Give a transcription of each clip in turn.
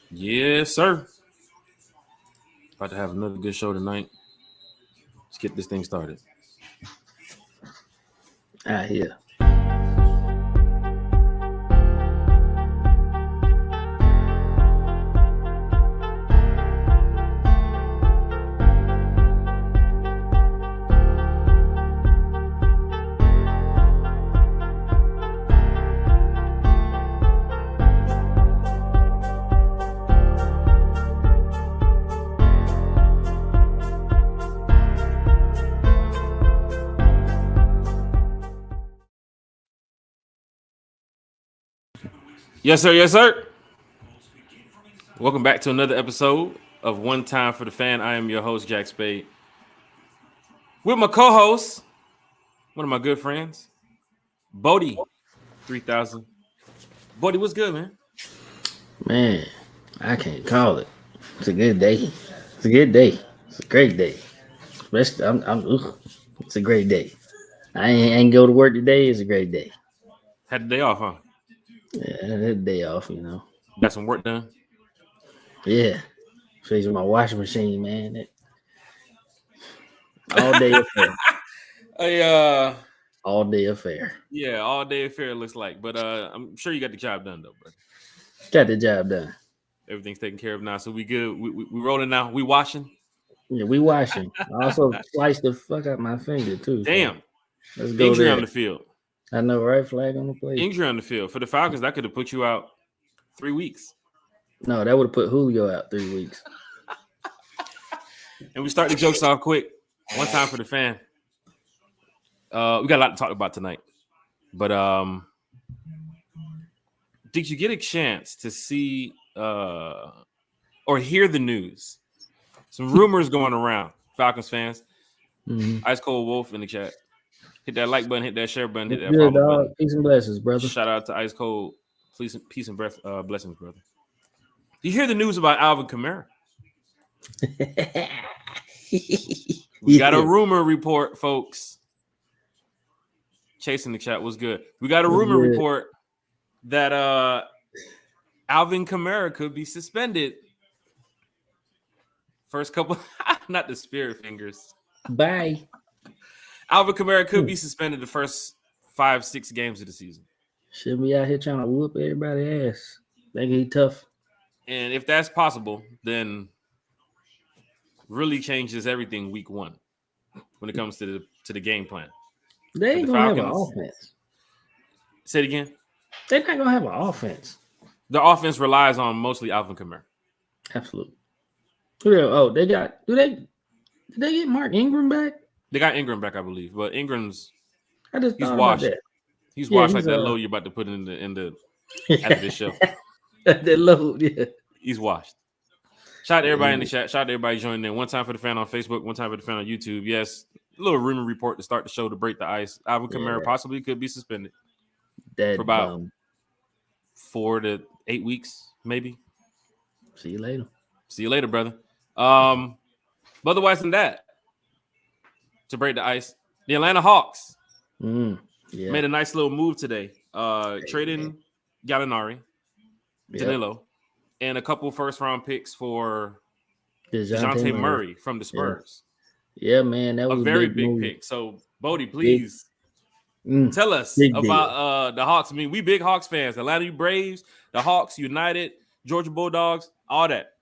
Yes, sir. About to have another good show tonight. Let's get this thing started. Here. Yes, sir. Yes, sir. Welcome back to another episode of One Time for the Fan. I am your host, Jack Spade. With my co-host, one of my good friends, Bodie 3000. Bodie, what's good, man? Man, I can't call it. It's a good day. It's a good day. It's a great day. Especially, it's a great day. I ain't go to work today. It's a great day. Had the day off, huh? Yeah, I had a day off, you know. Got some work done. Yeah. Fixing my washing machine, man. All day affair. All day affair. Yeah, all day affair it looks like. But I'm sure you got the job done though, bro. Got the job done. Everything's taken care of now, so we good. We rolling now. We washing. Yeah, we washing. I also sliced the fuck out my finger too. Damn. So let's go Injury there. on the field. I know, right? Flag on the plate. Injury on the field. For the Falcons, that could have put you out 3 weeks. No, that would have put Julio out 3 weeks. And we start the jokes off quick. One time for the fan. We got a lot to talk about tonight. But did you get a chance to see or hear the news? Some rumors going around, Falcons fans. Mm-hmm. Ice Cold Wolf in the chat. Hit that like button, hit that share button, hit that Good, follow dog. button. Peace and blessings, brother. Shout out to Ice Cold. Peace and blessings, brother. You hear the news about Alvin Kamara? We got a rumor report, folks. Chasing the chat was good. We got a rumor report that Alvin Kamara could be suspended. First couple, not the spirit fingers. Bye. Alvin Kamara could be suspended the first 5-6 games of the season. Should be out here trying to whoop everybody's ass. Think he tough. And if that's possible, then really changes everything week 1 when it comes to the game plan. They ain't gonna have an offense. Say it again. They're not gonna have an offense. The offense relies on mostly Alvin Kamara. Absolutely. Oh, they got. Did they get Mark Ingram back? They got Ingram back, I believe, but Ingram's he's washed. That. He's washed like that load you're about to put in the after this show. That load, yeah. He's washed. Shout out to everybody in the chat. Shout out to everybody joining in. One time for the fan on Facebook. One time for the fan on YouTube. Yes, a little rumor report to start the show to break the ice. Alvin Kamara possibly could be suspended for about 4 to 8 weeks, maybe. See you later. See you later, brother. But otherwise than that, to break the ice, the Atlanta Hawks made a nice little move today. Trading Gallinari, Danilo, and a couple first-round picks for DeJounte Murray from the Spurs. Yeah, man. That was a very big pick. So, Bodie, please tell us about the Hawks. I mean, we big Hawks fans. Atlanta Braves, the Hawks, United, Georgia Bulldogs, all that.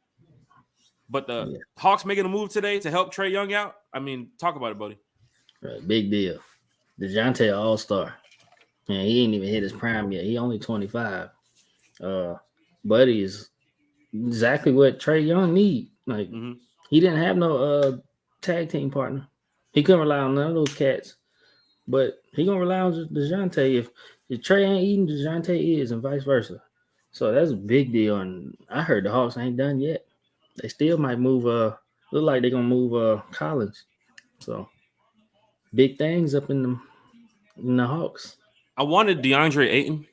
But the Hawks making a move today to help Trae Young out. I mean, talk about it, Bodie. Right, big deal. DeJounte All-Star. Man, he ain't even hit his prime yet. He only 25. Buddy is exactly what Trae Young need. Like he didn't have no tag team partner. He couldn't rely on none of those cats. But he gonna rely on DeJounte. If Trae ain't eating, DeJounte is, and vice versa. So that's a big deal. And I heard the Hawks ain't done yet. They still might move. Look like they're gonna move Collins. So big things up in the Hawks. I wanted DeAndre Ayton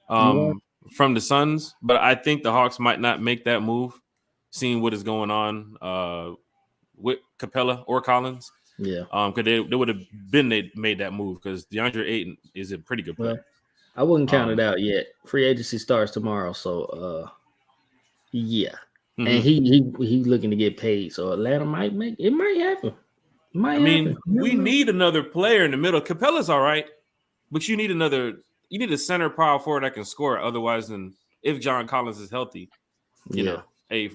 from the Suns, but I think the Hawks might not make that move, seeing what is going on with Capella or Collins. Yeah. Because they would have made that move because DeAndre Ayton is a pretty good player. Well, I wouldn't count it out yet. Free agency starts tomorrow, so Yeah. And he looking to get paid. So Atlanta might happen. We need another player in the middle. Capella's all right, but you need a center power forward that can score. Otherwise, if John Collins is healthy, you know, a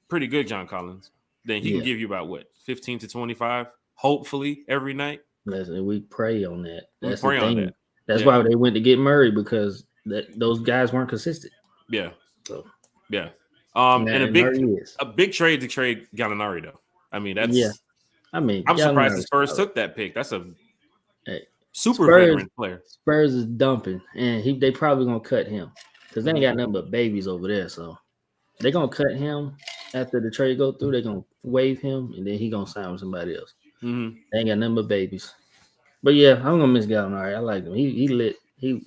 pretty good John Collins, then he can give you about 15 to 25, hopefully every night. We pray on that. That's the thing. On that. That's why they went to get Murray, because those guys weren't consistent. Yeah. So yeah. And a big trade to trade Gallinari, though. I mean, that's I'm surprised the Spurs took that pick. That's a super veteran player. Spurs is dumping, and they probably gonna cut him because they ain't got nothing but babies over there. So they're gonna cut him after the trade go through. They're gonna waive him, and then he gonna sign with somebody else. They ain't got nothing but babies. But yeah, I'm gonna miss Gallinari. I like him. He lit. He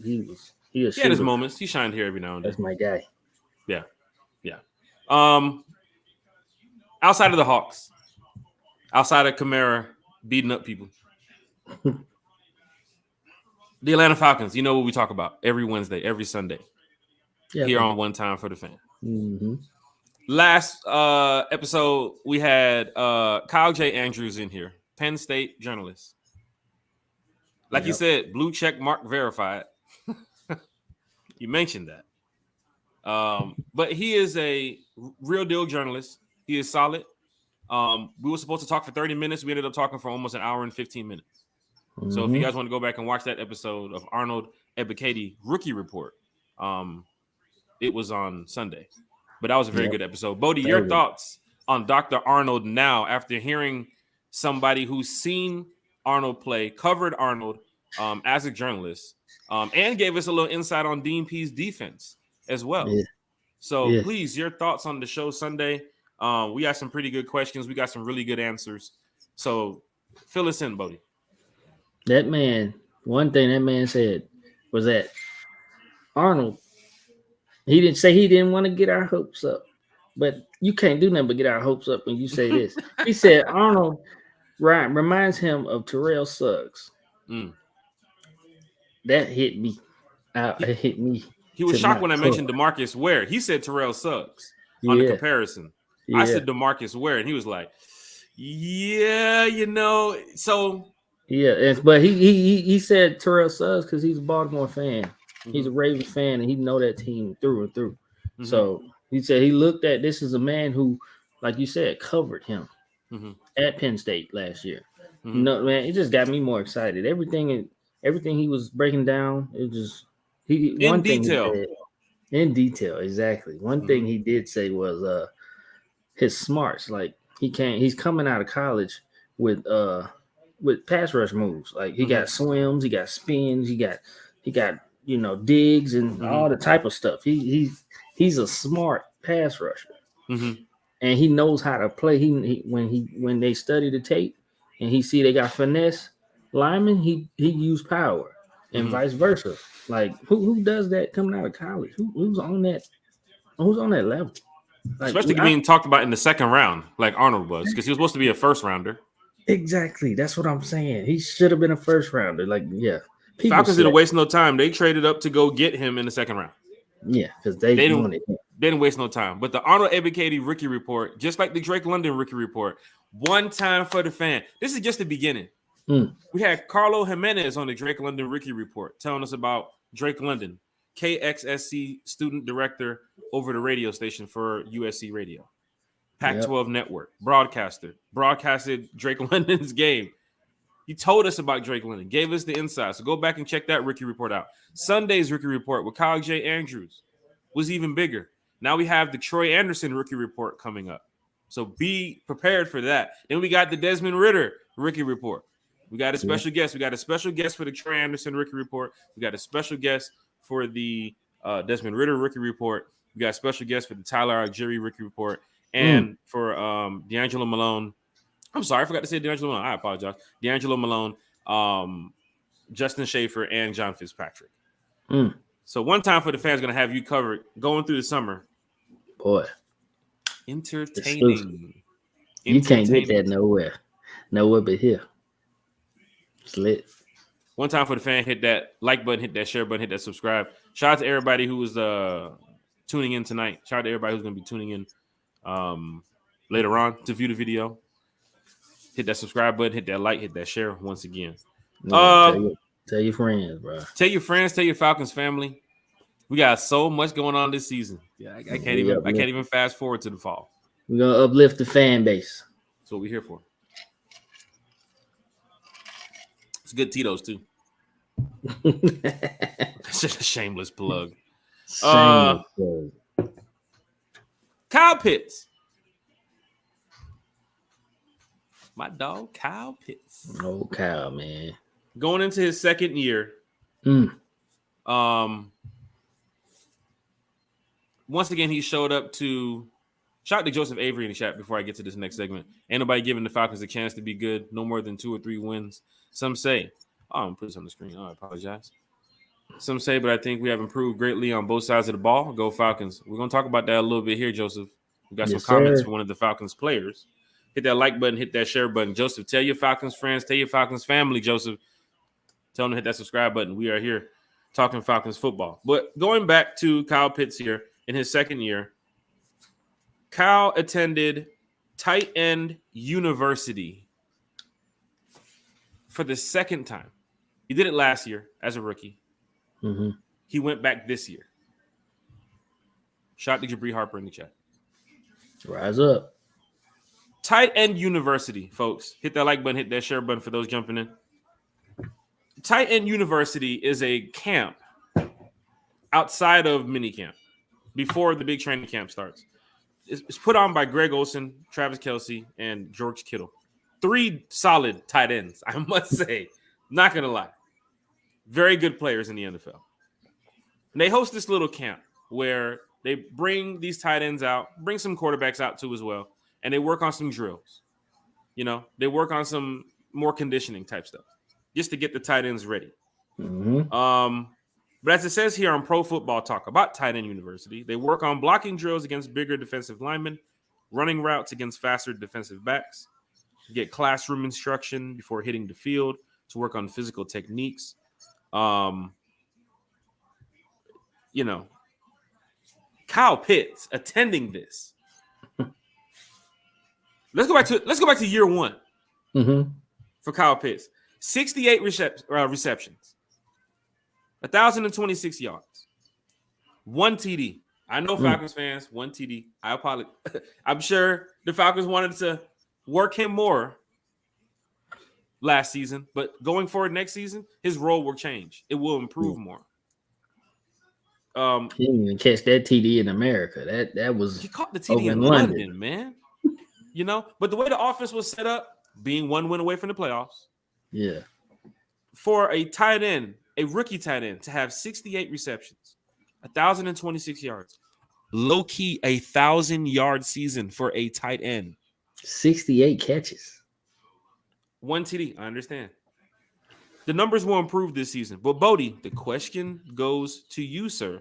had his moments. He shined here every now and then. That's my guy. Yeah. Outside of the Hawks, outside of Kamara beating up people, the Atlanta Falcons. You know what we talk about every Wednesday, every Sunday, here on One Time for the Fan. Last episode, we had Kyle J. Andrews in here, Penn State journalist. Like you said, blue check mark verified. You mentioned that. But he is a real deal journalist. He is solid. We were supposed to talk for 30 minutes. We ended up talking for almost an hour and 15 minutes. So if you guys want to go back and watch that episode of Arnold Ebiketie Rookie Report, it was on Sunday. But that was a very good episode. Bodie, your thoughts on Dr. Arnold now after hearing somebody who's seen Arnold play, covered Arnold as a journalist, and gave us a little insight on Dean P's defense as well. So please, your thoughts on the show Sunday. We got some pretty good questions. We got some really good answers. So fill us in, Bodie. One thing that man said was that Arnold, he didn't say he didn't want to get our hopes up, but you can't do nothing but get our hopes up when you say this. He said Arnold reminds him of Tyrell Suggs. That hit me. It hit me. He was shocked when I mentioned DeMarcus Ware. He said Tyrell Suggs on the comparison. I said DeMarcus Ware, and he was like, so. Yeah, but he said Tyrell Suggs because he's a Baltimore fan. He's a Ravens fan, and he know that team through and through. So he said he looked at this as a man who, like you said, covered him at Penn State last year. You know, man, it just got me more excited. Everything he was breaking down, it just in detail, exactly. One thing he did say was his smarts. Like he's coming out of college with pass rush moves. Like he got swims, he got spins, he got digs and all the type of stuff. He's a smart pass rusher, and he knows how to play. When they study the tape and he see they got finesse linemen, he used power and vice versa. Like who does that coming out of college? Who's on that level? Like, especially being talked about in the second round, like Arnold was, because he was supposed to be a first rounder. Exactly, that's what I'm saying. He should have been a first rounder. Like, Falcons didn't waste no time. They traded up to go get him in the second round. Yeah, because they didn't waste no time. But the Arnold Ebiketie rookie report, just like the Drake London rookie report, one time for the fan. This is just the beginning. We had Carlo Jimenez on the Drake London rookie report telling us about Drake London, KXSC student director over the radio station for USC Radio, Pac-12 network, broadcasted Drake London's game. He told us about Drake London, gave us the insight. So go back and check that rookie report out. Sunday's rookie report with Kyle J. Andrews was even bigger. Now we have the Troy Anderson rookie report coming up. So be prepared for that. Then we got the Desmond Ridder rookie report. We got a special guest. We got a special guest for the Troy Anderson rookie report. We got a special guest for the Desmond Ridder rookie report. We got a special guest for the Tyler Algieri rookie report. And for D'Angelo Malone. I'm sorry, I forgot to say D'Angelo Malone. I apologize. D'Angelo Malone, Justin Schaefer, and John Fitzpatrick. So one time for the fans going to have you covered going through the summer. Boy. Entertaining. You can't get that nowhere. Nowhere but here. It's lit. One time for the fan, hit that like button, hit that share button, hit that subscribe. Shout out to everybody who was tuning in tonight. Shout out to everybody who's going to be tuning in later on to view the video. Hit that subscribe button, hit that like, hit that share once again. Yeah, tell your friends, bro. Tell your friends, tell your Falcons family. We got so much going on this season. Yeah, I can't even fast forward to the fall. We're gonna uplift the fan base. That's what we're here for. It's good Tito's too. That's just a shameless plug. Kyle Pitts. My dog, Kyle Pitts. Oh, Kyle, man. Going into his second year. Once again, he showed up to shout out to Joseph Avery in the chat before I get to this next segment. Ain't nobody giving the Falcons a chance to be good. No more than 2 or 3 wins. Some say, I'm going to put this on the screen. I apologize. Some say, but I think we have improved greatly on both sides of the ball. Go Falcons. We're going to talk about that a little bit here, Joseph. We got some comments from one of the Falcons players. Hit that like button, hit that share button. Joseph, tell your Falcons friends, tell your Falcons family, Joseph. Tell them to hit that subscribe button. We are here talking Falcons football. But going back to Kyle Pitts here in his second year, Kyle attended Tight End University for the second time. He did it last year as a rookie. Mm-hmm. He went back this year. Shout out to Jabri Harper in the chat. Rise up. Tight End University, folks. Hit that like button, hit that share button for those jumping in. Tight End University is a camp outside of minicamp before the big training camp starts. It's put on by Greg Olsen, Travis Kelce, and George Kittle. 3 solid tight ends, I must say. Not going to lie. Very good players in the NFL. And they host this little camp where they bring these tight ends out, bring some quarterbacks out too as well, and they work on some drills. You know, they work on some more conditioning type stuff just to get the tight ends ready. Mm-hmm. But as it says here on Pro Football Talk about Tight End University, they work on blocking drills against bigger defensive linemen, running routes against faster defensive backs, get classroom instruction before hitting the field to work on physical techniques. You know, Kyle Pitts attending this. Let's go back to year one for Kyle Pitts. 68 receptions. 1,026 yards. 1 TD. I know Falcons fans, 1 TD. I apologize. I'm sure the Falcons wanted to work him more last season, but going forward next season, his role will change. It will improve more. He didn't even catch that TD in America. That was he caught the TD in London, man. You know, but the way the offense was set up, being 1 win away from the playoffs. Yeah. For a tight end, a rookie tight end, to have 68 receptions, 1,026 yards, low key 1,000-yard season for a tight end. 68 catches. 1 TD. I understand. The numbers will improve this season. But Bodie, the question goes to you, sir.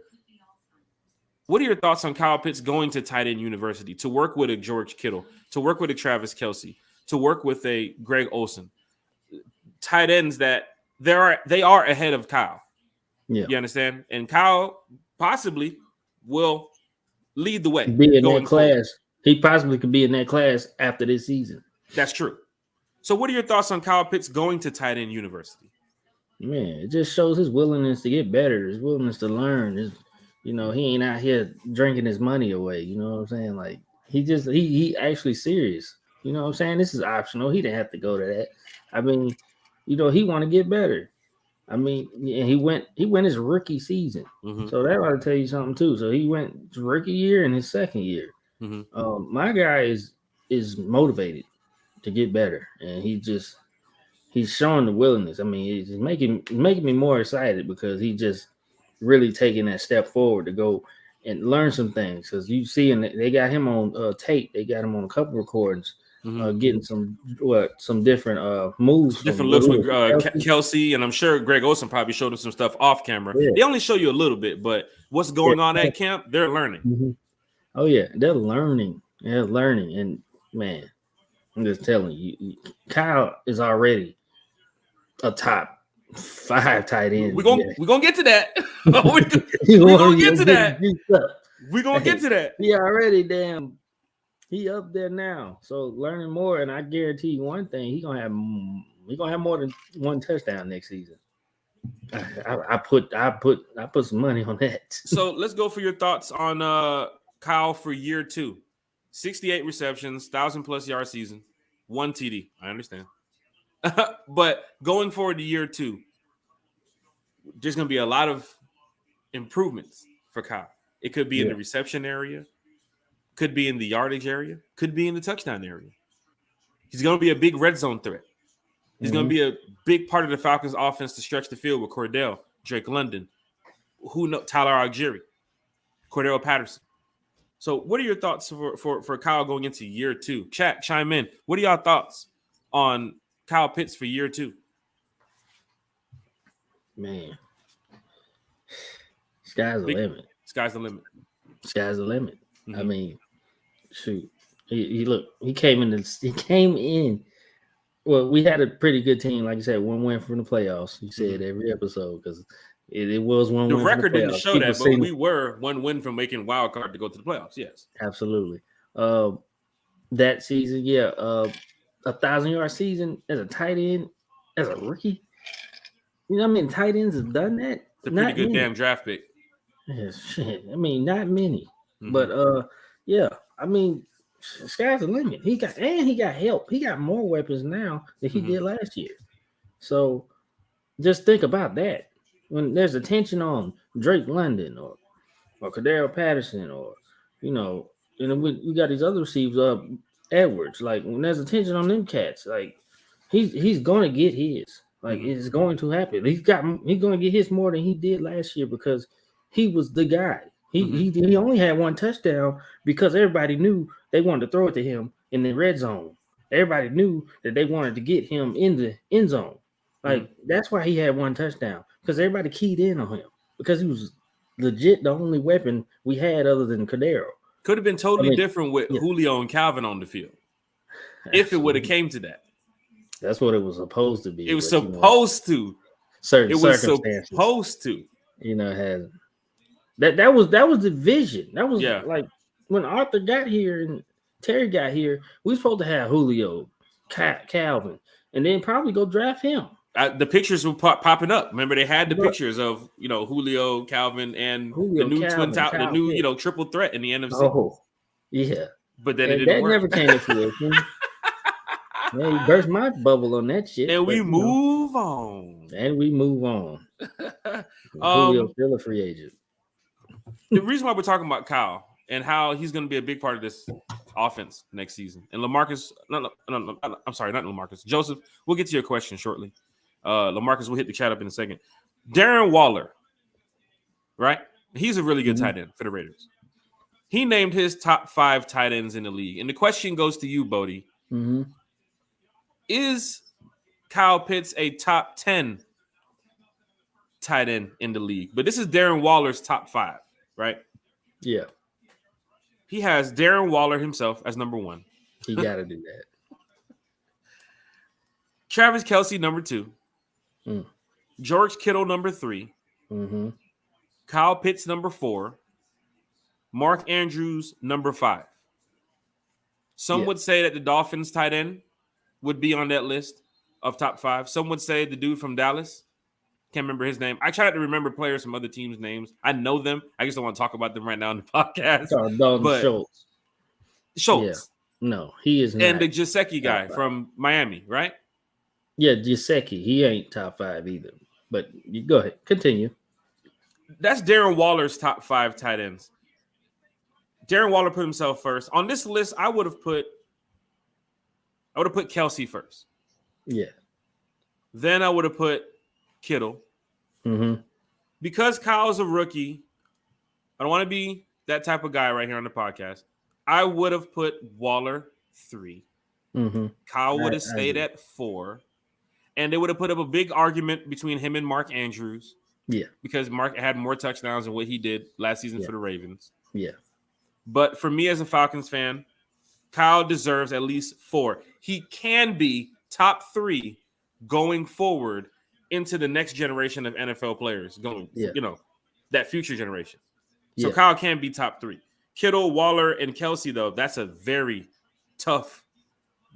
What are your thoughts on Kyle Pitts going to Tight End University to work with a George Kittle, to work with a Travis Kelce, to work with a Greg Olsen? Tight ends that they are ahead of Kyle. Yeah. You understand? And Kyle possibly will lead the way. Be in that class. Forward. He possibly could be in that class after this season. That's true. So what are your thoughts on Kyle Pitts going to Tight End University? Man, it just shows his willingness to get better, his willingness to learn. He ain't out here drinking his money away. You know what I'm saying? Like he actually serious. You know what I'm saying? This is optional. He didn't have to go to that. I mean, he want to get better. I mean, he went his rookie season. Mm-hmm. So that ought to tell you something too. So he went rookie year and his second year. Mm-hmm. My guy is motivated to get better, and he's showing the willingness. I mean, it's making me more excited because he just really taking that step forward to go and learn some things. Because you see, and they got him on tape. They got him on a couple recordings. Getting some different moves, different looks with Kelce, and I'm sure Greg Olsen probably showed him some stuff off camera. Yeah. They only show you a little bit, but what's going on at camp, they're learning. Mm-hmm. Oh yeah, they're learning. And man, I'm just telling you, Kyle is already a top 5 tight end. We're gonna get to that. We're gonna get to that. We're gonna get to that. He already he up there now. So learning more, and I guarantee you one thing: he gonna have more than one touchdown next season. I put some money on that. So let's go for your thoughts on Kyle for year 2. 68 receptions, 1,000+ yard season, 1 TD. I understand. But going forward to year 2, there's going to be a lot of improvements for Kyle. It could be in the reception area, could be in the yardage area, could be in the touchdown area. He's going to be a big red zone threat. He's going to be a big part of the Falcons' offense to stretch the field with Cordell, Drake London, Tyler Algieri, Cordell Patterson. So what are your thoughts for Kyle going into year 2? Chat, chime in. What are y'all thoughts on Kyle Pitts for year 2? Man, sky's the limit. Sky's the limit. Sky's the limit. I mean, shoot. He came in. Well, we had a pretty good team, like you said, 1 win from the playoffs. You said every episode because it was 1 win. The record didn't show that, but we were 1 win from making wild card to go to the playoffs. Yes, absolutely. That season, 1,000-yard season as a tight end, as a rookie. You know, I mean, tight ends have done that. It's a pretty good damn draft pick. Yeah, shit. I mean, not many, but I mean, sky's the limit. He got help. He got more weapons now than he did last year. So, just think about that. When there's attention on Drake London or Cordell Patterson or we got these other receivers, Edwards. Like when there's attention on them cats, like he's going to get his. Like it's going to happen. He's going to get his more than he did last year because he was the guy. He only had 1 touchdown because everybody knew they wanted to throw it to him in the red zone. Everybody knew that they wanted to get him in the end zone. Like that's why he had 1 touchdown because everybody keyed in on him because he was legit the only weapon we had other than Cordero. Could have been totally different with Julio and Calvin on the field if it would have came to that. That's what it was supposed to be. It was supposed to. Certain it was circumstances. Supposed to. Has that was the vision. That was like when Arthur got here and Terry got here, we were supposed to have Julio, Calvin, and then probably go draft him. The pictures were popping up. Remember, they had the pictures of Julio, Calvin, and the new triple threat in the NFC. Oh, yeah. But then it didn't work. Never came to fruition. Man, you burst my bubble on that shit. And we move on. Julio's still a free agent. The reason why we're talking about Kyle and how he's going to be a big part of this offense next season. And LaMarcus, I'm sorry, not LaMarcus. Joseph, we'll get to your question shortly. LaMarcus will hit the chat up in a second. Darren Waller, right? He's a really good tight end for the Raiders. He named his top 5 tight ends in the league. And the question goes to you, Bodie. Is Kyle Pitts a top 10 tight end in the league? But this is Darren Waller's top 5, right? Yeah. He has Darren Waller himself as number 1. He got to do that. Travis Kelce, number 2. George Kittle, number 3. Kyle Pitts, number 4. Mark Andrews, number 5. Some would say that the Dolphins tight end would be on that list of top 5. Some would say the dude from Dallas. Can't remember his name. I try to remember players from other teams' names. I know them. I just don't want to talk about them right now on the podcast. Schultz. Yeah. No, he is not. And the Gesicki guy from Miami, right? Yeah, Gesicki. He ain't top 5 either. But you go ahead. Continue. That's Darren Waller's top 5 tight ends. Darren Waller put himself first. On this list, I would have put Kelce first. Yeah. Then I would have put Kittle. Because Kyle's a rookie, I don't want to be that type of guy right here on the podcast. I would have put Waller 3. Kyle would have stayed at 4. And they would have put up a big argument between him and Mark Andrews. Yeah. Because Mark had more touchdowns than what he did last season for the Ravens. Yeah. But for me as a Falcons fan, Kyle deserves at least 4. He can be top 3 going forward into the next generation of NFL players, that future generation. So Kyle can be top 3. Kittle, Waller, and Kelsey, though, that's a very tough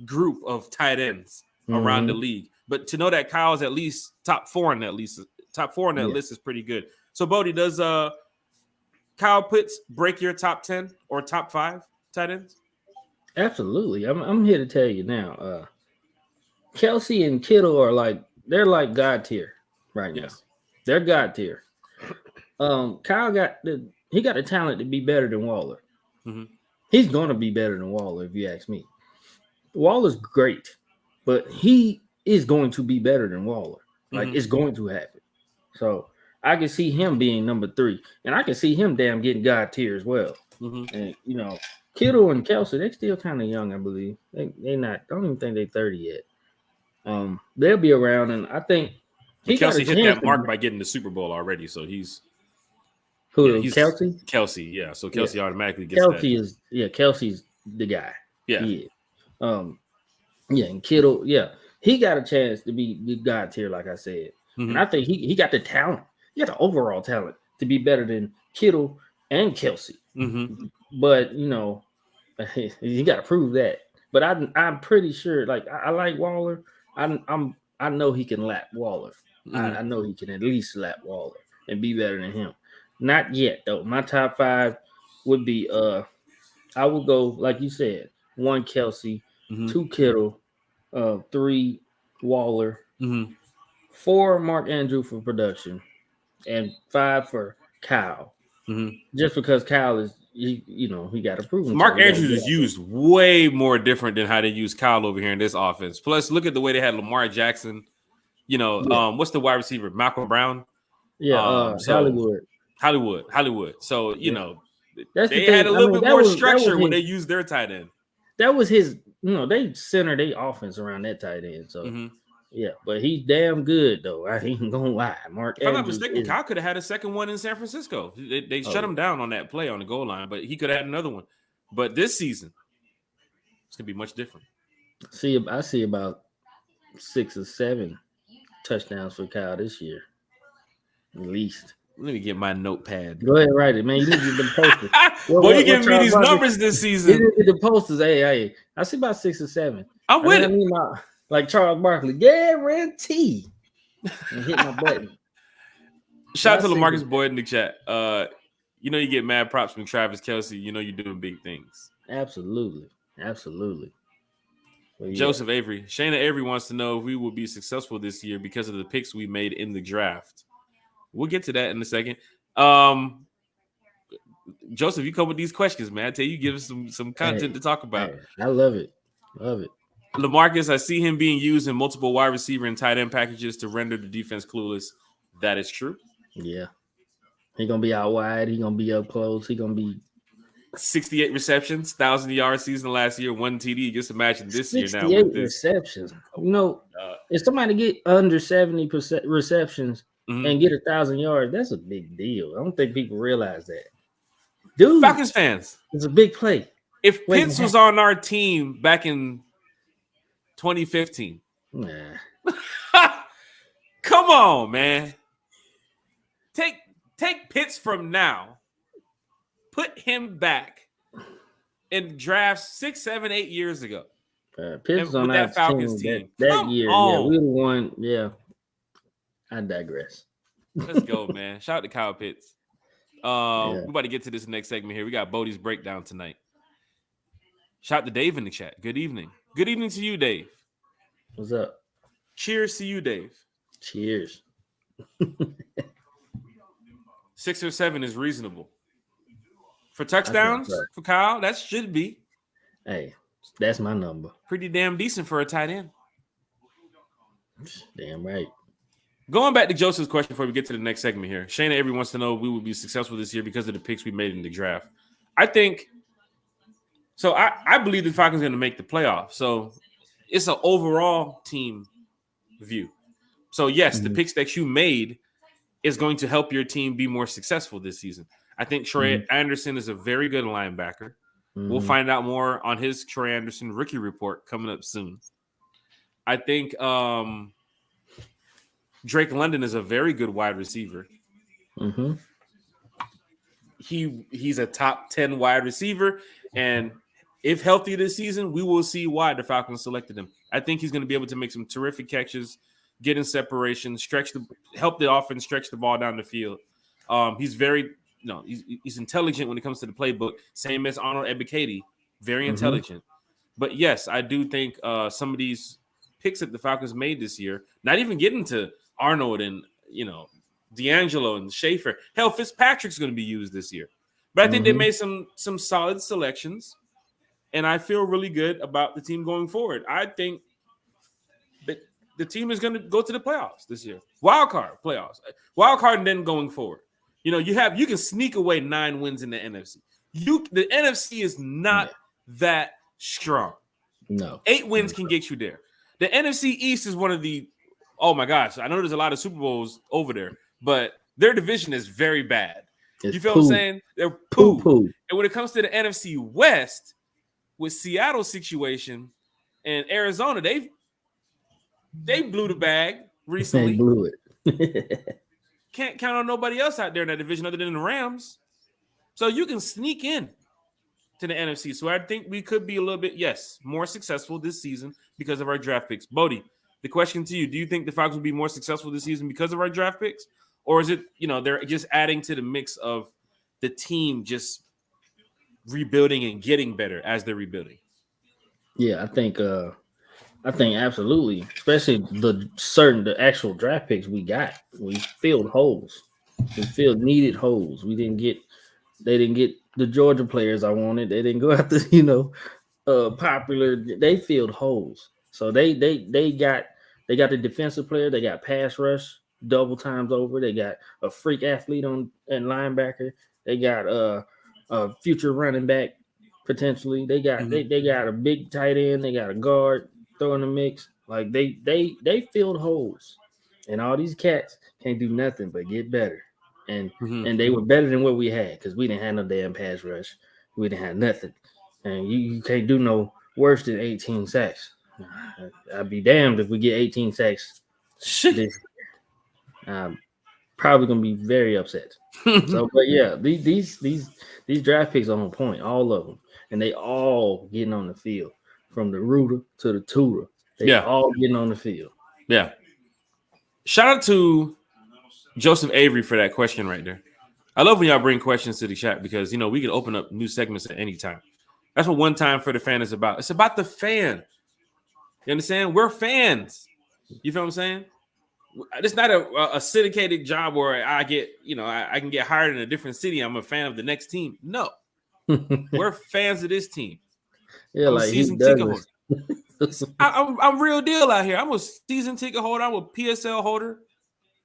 group of tight ends around the league. But to know that Kyle's at least top 4 in that list, list is pretty good. So, Bodie, does Kyle Pitts break your top 10 or top 5 tight ends? Absolutely. I'm here to tell you now. Kelsey and Kittle are they're like God tier right now. They're God tier. Kyle got the talent to be better than Waller. Mm-hmm. He's gonna be better than Waller, if you ask me. Waller's great, but he is going to be better than Waller. It's going to happen. So I can see him being number 3, and I can see him damn getting God tier as well. Mm-hmm. And Kittle and Kelsey, they're still kind of young, I believe. They not. Don't even think they're 30 yet. They'll be around, and I think Kelsey hit that mark by getting the Super Bowl already. So he's Kelsey. Kelsey, yeah. So Kelsey automatically gets that. Kelsey's the guy. Yeah. And Kittle, he got a chance to be the God tier, like I said. And I think he got the talent. He got the overall talent to be better than Kittle and Kelsey. Mm-hmm. But you got to prove that. But I'm pretty sure. I like Waller. I know he can lap Waller. I know he can at least lap Waller and be better than him. Not yet though. My top 5 would be I would go like you said, 1 Kelsey, 2 Kittle, 3 Waller, 4 Mark Andrew for production, and 5 for Kyle. Just because Kyle is he got to prove himself. Mark Andrews is used way more different than how they use Kyle over here in this offense. Plus, look at the way they had Lamar Jackson. What's the wide receiver? Malcolm Brown. Hollywood. So they had a little bit more structure when they used their tight end. That was his. They centered their offense around that tight end. So but he's damn good though. I ain't gonna lie. Mark. If I'm not mistaken, Kyle could have had a second one in San Francisco. They shut him down on that play on the goal line, but he could have had another one. But this season, it's gonna be much different. I see about 6 or 7 touchdowns for Kyle this year, at least. Let me get my notepad. Go ahead, write it, man. You need to get the posters. Well, you giving me these numbers this season. You need to get the posters. Hey, I see about 6 or 7. I'm with it. Like Charles Barkley, guarantee. And hit my button. Shout out to LaMarcus Boyd in the chat. You get mad props from Travis Kelsey. You're doing big things. Absolutely. Well, Joseph Avery. Shayna Avery wants to know if we will be successful this year because of the picks we made in the draft. We'll get to that in a second. Joseph, you come with these questions, man. I tell you, give us some content to talk about. I love it. LaMarcus, I see him being used in multiple wide receiver and tight end packages to render the defense clueless. That is true. Yeah. He's going to be out wide. He's going to be up close. He's going to be 68 receptions, 1,000-yard season last year, 1 TD. Just imagine this year now. 68 receptions. If somebody get under 70% receptions and get 1,000 yards, that's a big deal. I don't think people realize that. Dude, Falcons fans, it's a big play. If Pitts was on our team back in 2015, come on, man. Take Pitts from now, put him back in drafts 6, 7, 8 years ago. Pitts on that Falcons team that year. On. Yeah, we won. Yeah, I digress. Let's go, man. Shout out to Kyle Pitts. We're about to get to this next segment here. We got Bodees breakdown tonight. Shout out to Dave in the chat. Good evening. Good evening to you, Dave. What's up? Cheers to you, Dave. Cheers. 6 or 7 is reasonable. For touchdowns, for Kyle, that should be. Hey, that's my number. Pretty damn decent for a tight end. Damn right. Going back to Joseph's question before we get to the next segment here. Shayna Avery wants to know if we will be successful this year because of the picks we made in the draft. I think so. I believe the Falcons are going to make the playoffs. So it's an overall team view. So yes, the picks that you made is going to help your team be more successful this season. I think Troy Anderson is a very good linebacker. We'll find out more on his Troy Anderson rookie report coming up soon. I think Drake London is a very good wide receiver. he's a top 10 wide receiver, and if healthy this season, we will see why the Falcons selected him. I think he's going to be able to make some terrific catches, get in separation, help the offense stretch the ball down the field. He's very, he's intelligent when it comes to the playbook. Same as Arnold Ebiketie, very intelligent. But yes, I do think some of these picks that the Falcons made this year, not even getting to Arnold and D'Angelo and Schaefer. Hell, Fitzpatrick's going to be used this year. But I think they made some solid selections, and I feel really good about the team going forward. I think that the team is going to go to the playoffs this year. Wild card and then going forward. You can sneak away 9 wins in the NFC. The NFC is not that strong. No. 8 wins can get you there. The NFC East is one of the, oh my gosh, I know there's a lot of Super Bowls over there, but their division is very bad. You feel what I'm saying? They're poo. And when it comes to the NFC West, with Seattle's situation and Arizona, they blew the bag recently. They blew it. Can't count on nobody else out there in that division other than the Rams. So you can sneak in to the NFC. So I think we could be a little bit, more successful this season because of our draft picks. Bodie, the question to you, do you think the Falcons will be more successful this season because of our draft picks? Or is it, they're just adding to the mix of the team just rebuilding and getting better as they're rebuilding? Yeah, I think absolutely, especially the actual draft picks we got. We filled holes. We filled needed holes. They didn't get the Georgia players I wanted. They didn't go after, popular. They filled holes. So they got the defensive player. They got pass rush double times over. They got a freak athlete and linebacker. They got a future running back potentially. They got they got a big tight end. They got a guard throwing the mix. Like they filled holes, and all these cats can't do nothing but get better. And they were better than what we had because we didn't have no damn pass rush. We didn't have nothing, and you can't do no worse than 18 sacks. I'd be damned if we get 18 sacks. Shit. I'm probably gonna be very upset. So, but yeah, these draft picks are on point, all of them, and they all getting on the field from the rooter to the tutor. They all getting on the field. Yeah. Shout out to Joseph Avery for that question right there. I love when y'all bring questions to the chat because we can open up new segments at any time. That's what One Time for the Fan is about. It's about the fan. You understand? We're fans. You feel what I'm saying? It's not a syndicated job where I get, I can get hired in a different city. I'm a fan of the next team. No, we're fans of this team. Yeah, I'm like a season ticket holder. I'm real deal out here. I'm a season ticket holder. I'm a PSL holder.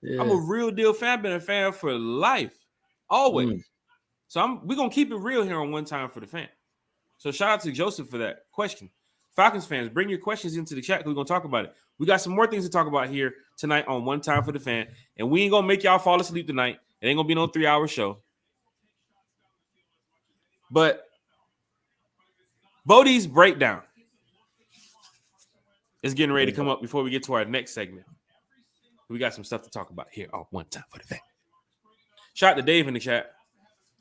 Yeah. I'm a real deal fan. Been a fan for life, always. So we're gonna keep it real here on One Time for the Fan. So shout out to Joseph for that question. Falcons fans, bring your questions into the chat because we're going to talk about it. We got some more things to talk about here tonight on One Time for the Fan, and we ain't going to make y'all fall asleep tonight. It ain't going to be no 3-hour show. But Bodees breakdown is getting ready to come up before we get to our next segment. We got some stuff to talk about here on One Time for the Fan. Shout out to Dave in the chat.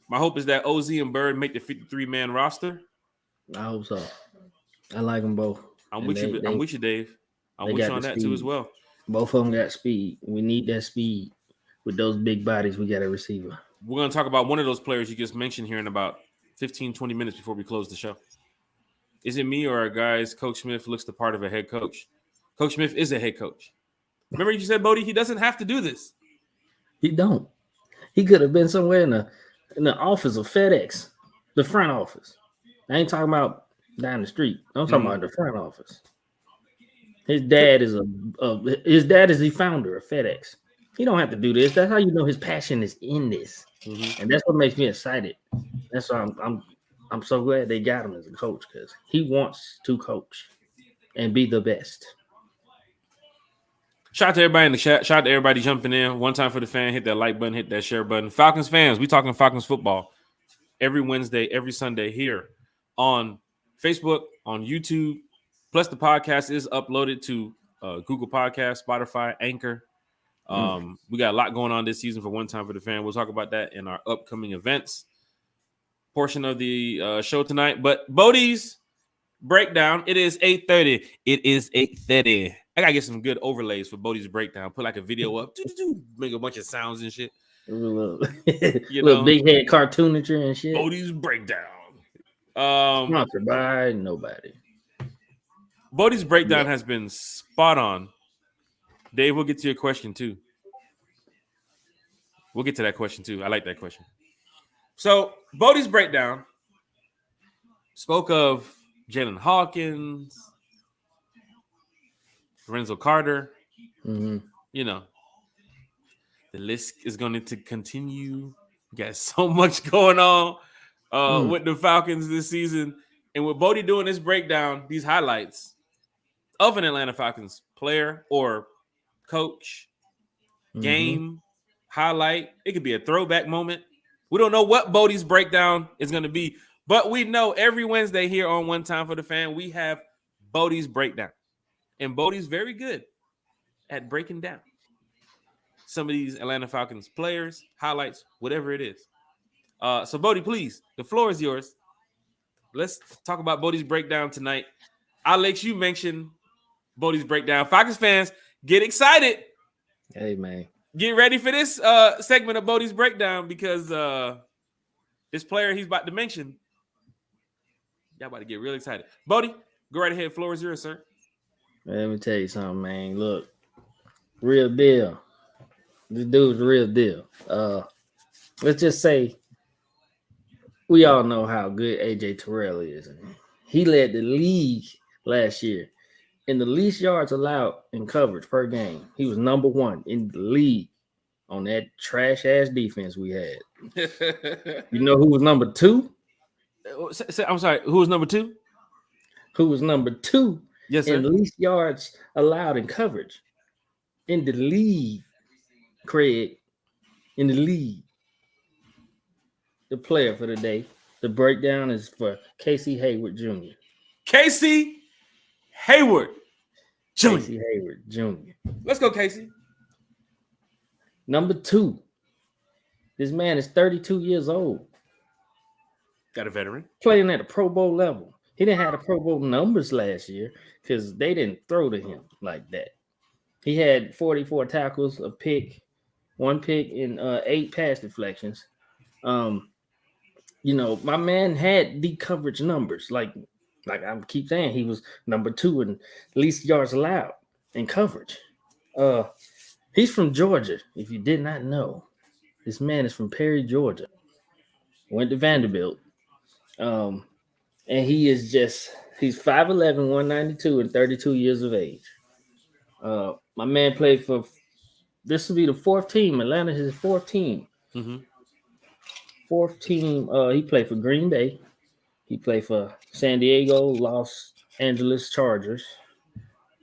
My hope is that OZ and Bird make the 53-man roster. I hope so. I like them both. I'm with you, Dave. I'm with you on that too as well. Both of them got speed. We need that speed. With those big bodies, we got a receiver. We're going to talk about one of those players you just mentioned here in about 15, 20 minutes before we close the show. Is it me or our guys, Coach Smith looks the part of a head coach? Coach Smith is a head coach. Remember you said, Bodie, he doesn't have to do this. He don't. He could have been somewhere in the office of FedEx, the front office. I ain't talking about down the street. I'm talking about the front office. His dad is the founder of FedEx. He don't have to do this. That's how you know his passion is in this, and that's what makes me excited. That's why I'm so glad they got him as a coach because he wants to coach and be the best. Shout out to everybody in the chat. Shout out to everybody jumping in. One Time for the Fan. Hit that like button. Hit that share button. Falcons fans, we talking Falcons football every Wednesday, every Sunday here on Facebook, on YouTube, plus the podcast is uploaded to Google Podcasts, Spotify, Anchor. We got a lot going on this season for One Time for the Fan. We'll talk about that in our upcoming events. portion of the show tonight. But Bodees breakdown. It is 8:30. It is 8:30. I gotta get some good overlays for Bodees breakdown. Put like a video up, make a bunch of sounds and shit. Little big head cartoonature and shit. Bodees breakdown. Sponsored by nobody. Bodees breakdown has been spot on. Dave, we'll get to your question too. We'll get to that question too. I like that question. So Bodees breakdown spoke of Jalen Hawkins, Renzo Carter. Mm-hmm. You know, the list is going to continue. We got so much going on with the Falcons this season. And with Bodie doing this breakdown, these highlights of an Atlanta Falcons player or coach, game, highlight. It could be a throwback moment. We don't know what Bodie's breakdown is going to be, but we know every Wednesday here on One Time for the Fan, we have Bodie's breakdown. And Bodie's very good at breaking down some of these Atlanta Falcons players, highlights, whatever it is. So, Bodie, please, the floor is yours. Let's talk about Bodie's breakdown tonight. I'll let you mention Bodie's breakdown. Falcons fans, get excited. Hey, man. Get ready for this segment of Bodie's breakdown because this player he's about to mention, y'all about to get real excited. Bodie, go right ahead. Floor is yours, sir. Let me tell you something, man. Look, real deal. This dude's the real deal. Let's just say we all know how good AJ Tyrell is. He led the league last year in the least yards allowed in coverage per game. He was number one in the league on that trash-ass defense we had. You know who was number two? I'm sorry, who was number two? Who was number two yes, sir. in the least yards allowed in coverage? In the league, Craig. In the league. The player for the day. The breakdown is for Casey Hayward Jr. Casey Hayward Jr. Casey Hayward Jr. Let's go, Casey. Number two. This man is 32 years old. Got a veteran. Playing at a Pro Bowl level. He didn't have the Pro Bowl numbers last year because they didn't throw to him like that. He had 44 tackles, a pick, one pick, and 8 pass deflections. You know, my man had the coverage numbers. Like I keep saying, he was number 2 in least yards allowed in coverage. He's from Georgia, if you did not know. This man is from Perry, Georgia. Went to Vanderbilt. And he's 5'11", 192, and 32 years of age. My man played for, this will be the 4th team. Atlanta is his 4th team. Mm-hmm. 4th team. He played for Green Bay. He played for San Diego, Los Angeles Chargers,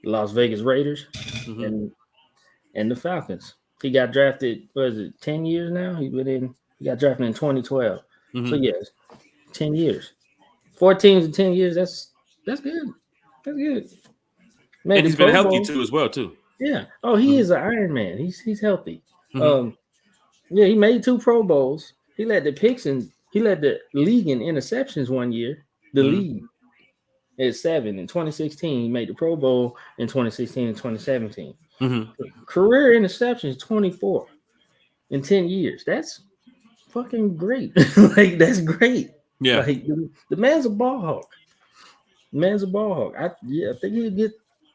Las Vegas Raiders, and the Falcons. He got drafted, 10 years now? He got drafted in 2012. Mm-hmm. So, yes, 10 years. 4 teams in 10 years, that's good. That's good. And he's been healthy too as well, too. Yeah. Oh, he is an Iron Man. He's healthy. Mm-hmm. Yeah, he made 2 Pro Bowls. He led the picks and he led the league in interceptions one year. The league at 7 in 2016. He made the Pro Bowl in 2016 and 2017. Mm-hmm. Career interceptions 24 in 10 years. That's fucking great. Like, that's great. Yeah. Like, the man's a ball hawk. I think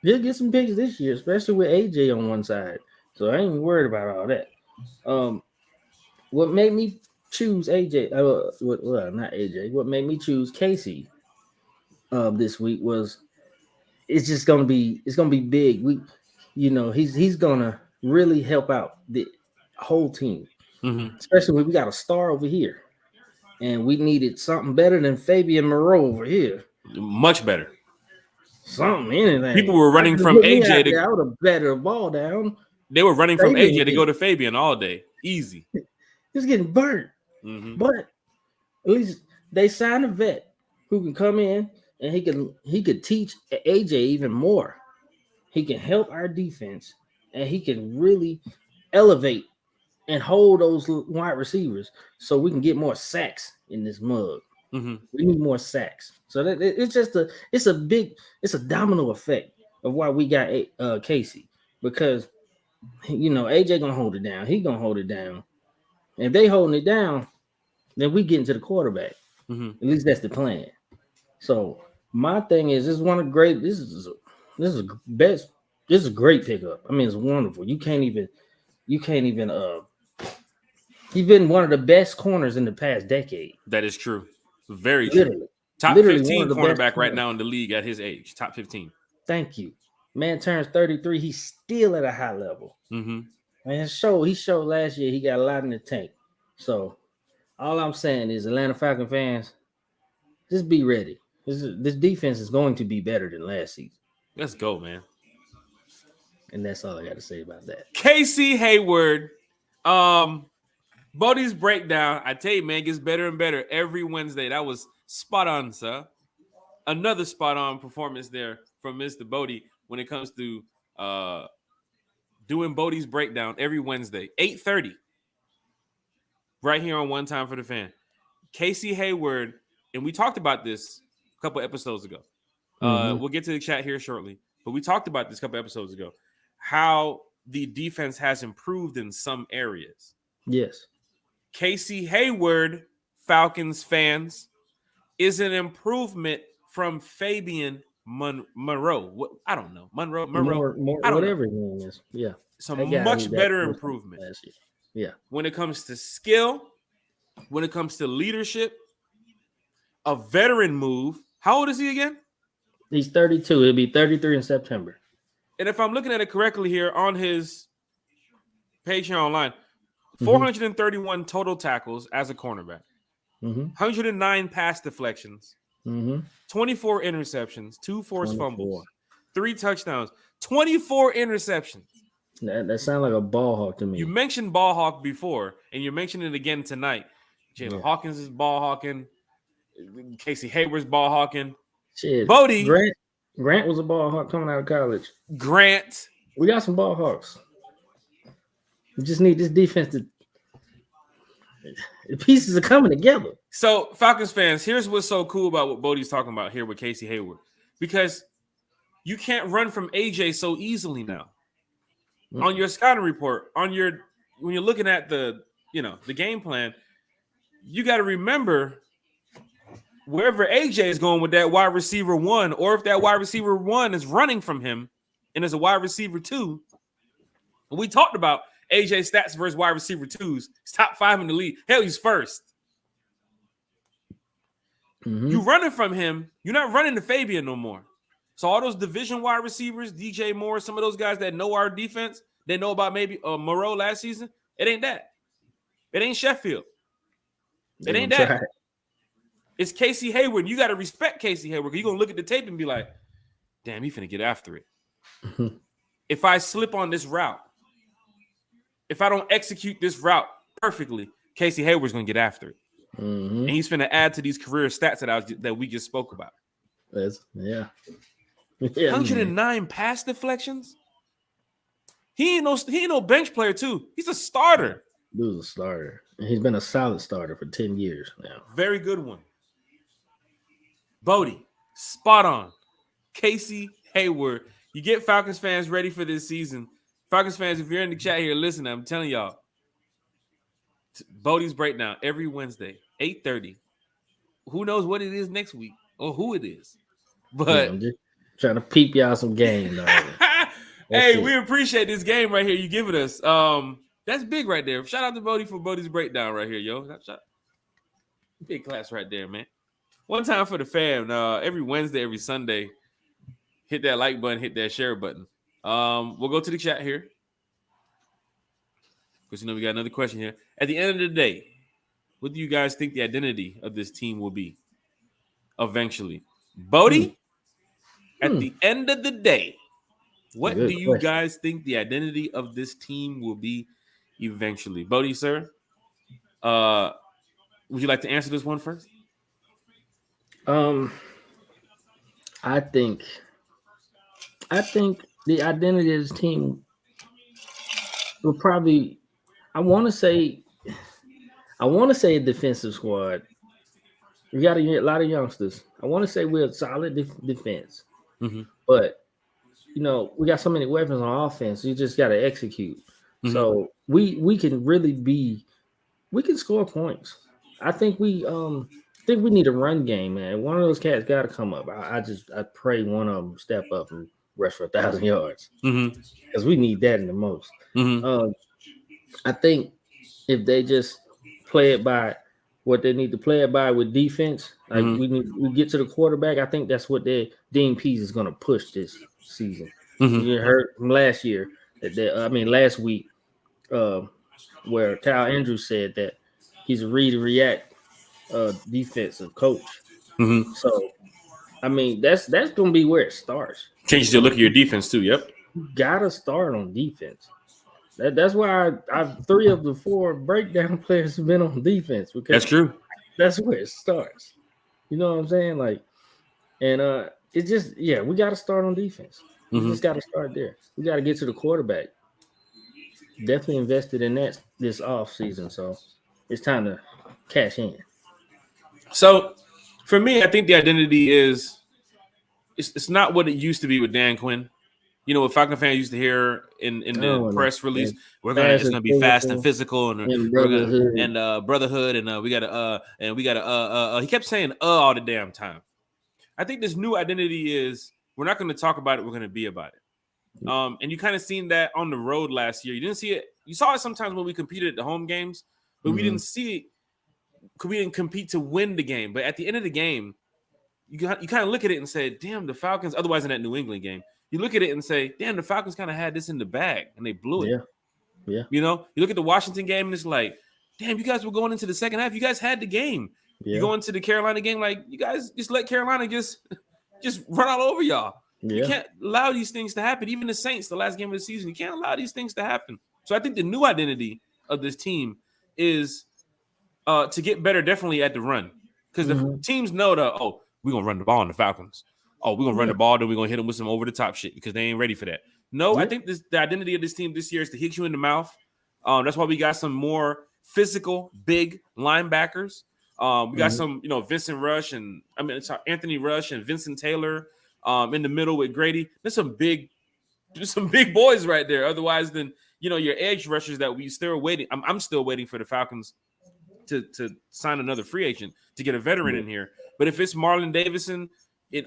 he'll get some picks this year, especially with AJ on one side. So I ain't even worried about all that. What made me choose AJ? Not AJ. What made me choose Casey this week was it's gonna be big. He's gonna really help out the whole team, especially when we got a star over here, and we needed something better than Fabian Moreau over here. Much better. Anything. People were running from AJ to. I would have batted the ball down. They were running from AJ to go to Fabian all day. Easy. He's getting burnt. Mm-hmm. But at least they signed a vet who can come in and he could teach AJ even more. He can help our defense and he can really elevate and hold those wide receivers so we can get more sacks in this mug. Mm-hmm. We need more sacks. So that it's a domino effect of why we got Casey, because AJ gonna hold it down. He gonna hold it down. And if they holding it down, then we get into the quarterback. Mm-hmm. At least that's the plan. So my thing is, this is one of great. This is best. This is a great pickup. I mean, it's wonderful. You can't even. He's been one of the best corners in the past decade. That is true. Very Literally. true. Top Literally 15 cornerback right now in the league at his age. Top 15. Thank you. Man turns 33. He's still at a high level. Mm-hmm. And he showed last year he got a lot in the tank. So all I'm saying is, Atlanta Falcon fans, just be ready. This defense is going to be better than last season. Let's go, man. And that's all I got to say about that. Casey Hayward. Bodees breakdown. I tell you, man, gets better and better every Wednesday. That was spot on, sir. Another spot on performance there from Mr. Bodie when it comes to doing Bodees breakdown every Wednesday, 8:30. Right here on One Time for the Fan. Casey Hayward, and we talked about this a couple episodes ago. We'll get to the chat here shortly, but we talked about this a couple episodes ago, how the defense has improved in some areas. Yes. Casey Hayward, Falcons fans, is an improvement from Fabian Monroe. I don't know. Monroe. Whatever his name is. Yeah. It's a much better improvement. Yeah. When it comes to skill, when it comes to leadership, a veteran move. How old is he again? He's 32. He'll be 33 in September. And if I'm looking at it correctly here on his page here online, 431 total tackles as a cornerback, 109 pass deflections, 24 interceptions, 2 forced fumbles, 3 touchdowns, 24 interceptions. That sounds like a ball hawk to me. You mentioned ball hawk before, and you're mentioning it again tonight. Jalen Hawkins is ball hawking. Casey Hayward's ball hawking. Shit. Bodie. Grant was a ball hawk coming out of college. Grant. We got some ball hawks. We just need this defense to. The pieces are coming together. So, Falcons fans, here's what's so cool about what Bodie's talking about here with Casey Hayward. Because you can't run from AJ so easily now. On your scouting report, when you're looking at the game plan, you got to remember wherever AJ is going with that wide receiver 1, or if that wide receiver 1 is running from him and is a wide receiver 2. We talked about AJ stats versus wide receiver 2s. He's top 5 in the league. Hell, he's first. You running from him, you're not running to Fabian no more. So all those division wide receivers, DJ Moore, some of those guys that know our defense, they know about maybe Moreau last season. It ain't that. It ain't Sheffield. It ain't that. Try. It's Casey Hayward. You got to respect Casey Hayward. You're going to look at the tape and be like, damn, he finna get after it. If I slip on this route, if I don't execute this route perfectly, Casey Hayward's going to get after it. And he's finna add to these career stats that we just spoke about. 109 pass deflections. He ain't no bench player too. He's a starter. Dude's a starter. And he's been a solid starter for 10 years now. Very good one. Bodie, spot on. Casey Hayward. You get Falcons fans ready for this season. Falcons fans, if you're in the chat here, listen, I'm telling y'all. Bodie's breakdown every Wednesday, 8:30. Who knows what it is next week or who it is. But I'm just trying to peep y'all some game. Hey, we appreciate this game right here you giving us. That's big right there. Shout out to Bodie for Bodie's breakdown right here, yo. Big class right there, man. One time for the fam. Every Wednesday, every Sunday, hit that like button, hit that share button. We'll go to the chat here. Because we got another question here. At the end of the day, what do you guys think the identity of this team will be eventually? Bodie, at the end of the day, what do you guys think the identity of this team will be eventually? Bodie, sir, would you like to answer this one first? I think the identity of this team will probably, I want to say a defensive squad. We got a lot of youngsters. I want to say we're a solid defense, mm-hmm. but we got so many weapons on offense. You just got to execute. Mm-hmm. So we can really we can score points. I think we need a run game, man. One of those cats got to come up. I pray one of them step up and rush for 1,000 yards because we need that in the most. Mm-hmm. I think if they just play it by what they need to play it by with defense, like we get to the quarterback. I think that's what Dean Pease is going to push this season. You heard from last year last week, where Kyle Andrews said that he's a read and react defensive coach. So, I mean, that's going to be where it starts. Changes your look at your defense too. Yep, you gotta start on defense. That's why I've 3 of the 4 breakdown players have been on defense. Because that's true. That's where it starts. You know what I'm saying? Like, and it's just we got to start on defense. We just got to start there. We got to get to the quarterback. Definitely invested in that this off season, so it's time to cash in. So, for me, I think the identity is it's not what it used to be with Dan Quinn. What Falcon fans used to hear in the press release, it's gonna be fast and physical and brotherhood and we gotta he kept saying all the damn time. I think this new identity is we're not gonna talk about it, we're gonna be about it. And you kind of seen that on the road last year. You didn't see it. You saw it sometimes when we competed at the home games, but we didn't see it because we didn't compete to win the game. But at the end of the game, you kind of look at it and say, damn, the Falcons, otherwise in that New England game, you look at it and say, damn, the Falcons kind of had this in the bag and they blew it. Yeah. You look at the Washington game and it's like, damn, you guys were going into the second half. You guys had the game. Yeah. You go into the Carolina game, like you guys just let Carolina just run all over y'all. Yeah. You can't allow these things to happen. Even the Saints, the last game of the season, you can't allow these things to happen. So I think the new identity of this team is to get better definitely at the run. Because the teams know we're going to run the ball on the Falcons. We're going to run the ball, then we're going to hit them with some over-the-top shit because they ain't ready for that. No, I think the identity of this team this year is to hit you in the mouth. That's why we got some more physical, big linebackers. We got some, Vincent Rush Anthony Rush and Vincent Taylor in the middle with Grady. There's some big boys right there. Otherwise, than your edge rushers that we still waiting. I'm still waiting for the Falcons to sign another free agent to get a veteran in here. But if it's Marlon Davidson,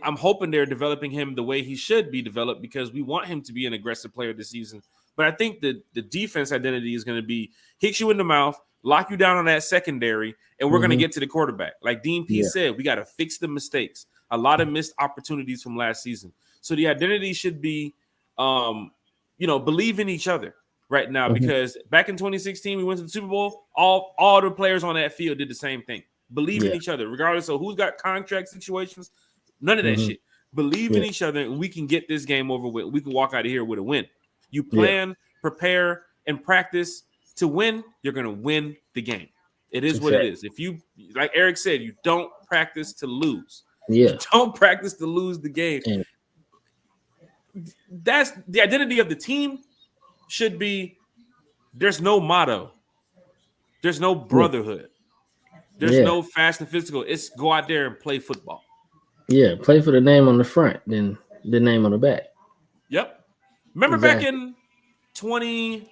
I'm hoping they're developing him the way he should be developed because we want him to be an aggressive player this season. But I think the defense identity is going to be hit you in the mouth, lock you down on that secondary, and we're going to get to the quarterback. Like Dean P said, we got to fix the mistakes. A lot of missed opportunities from last season. So the identity should be, believe in each other right now because back in 2016, we went to the Super Bowl. All the players on that field did the same thing. Believe in each other, regardless of who's got contract situations. None of that shit. Believe in each other, and we can get this game over with. We can walk out of here with a win. You plan, prepare, and practice to win, you're going to win the game. It is what it is. If you, like Eric said, you don't practice to lose. Yeah. You don't practice to lose the game. That's the identity of the team should be there's no motto. There's no brotherhood. There's no fast and physical. It's go out there and play football. Yeah, play for the name on the front, then the name on the back. Yep. Remember back in 14,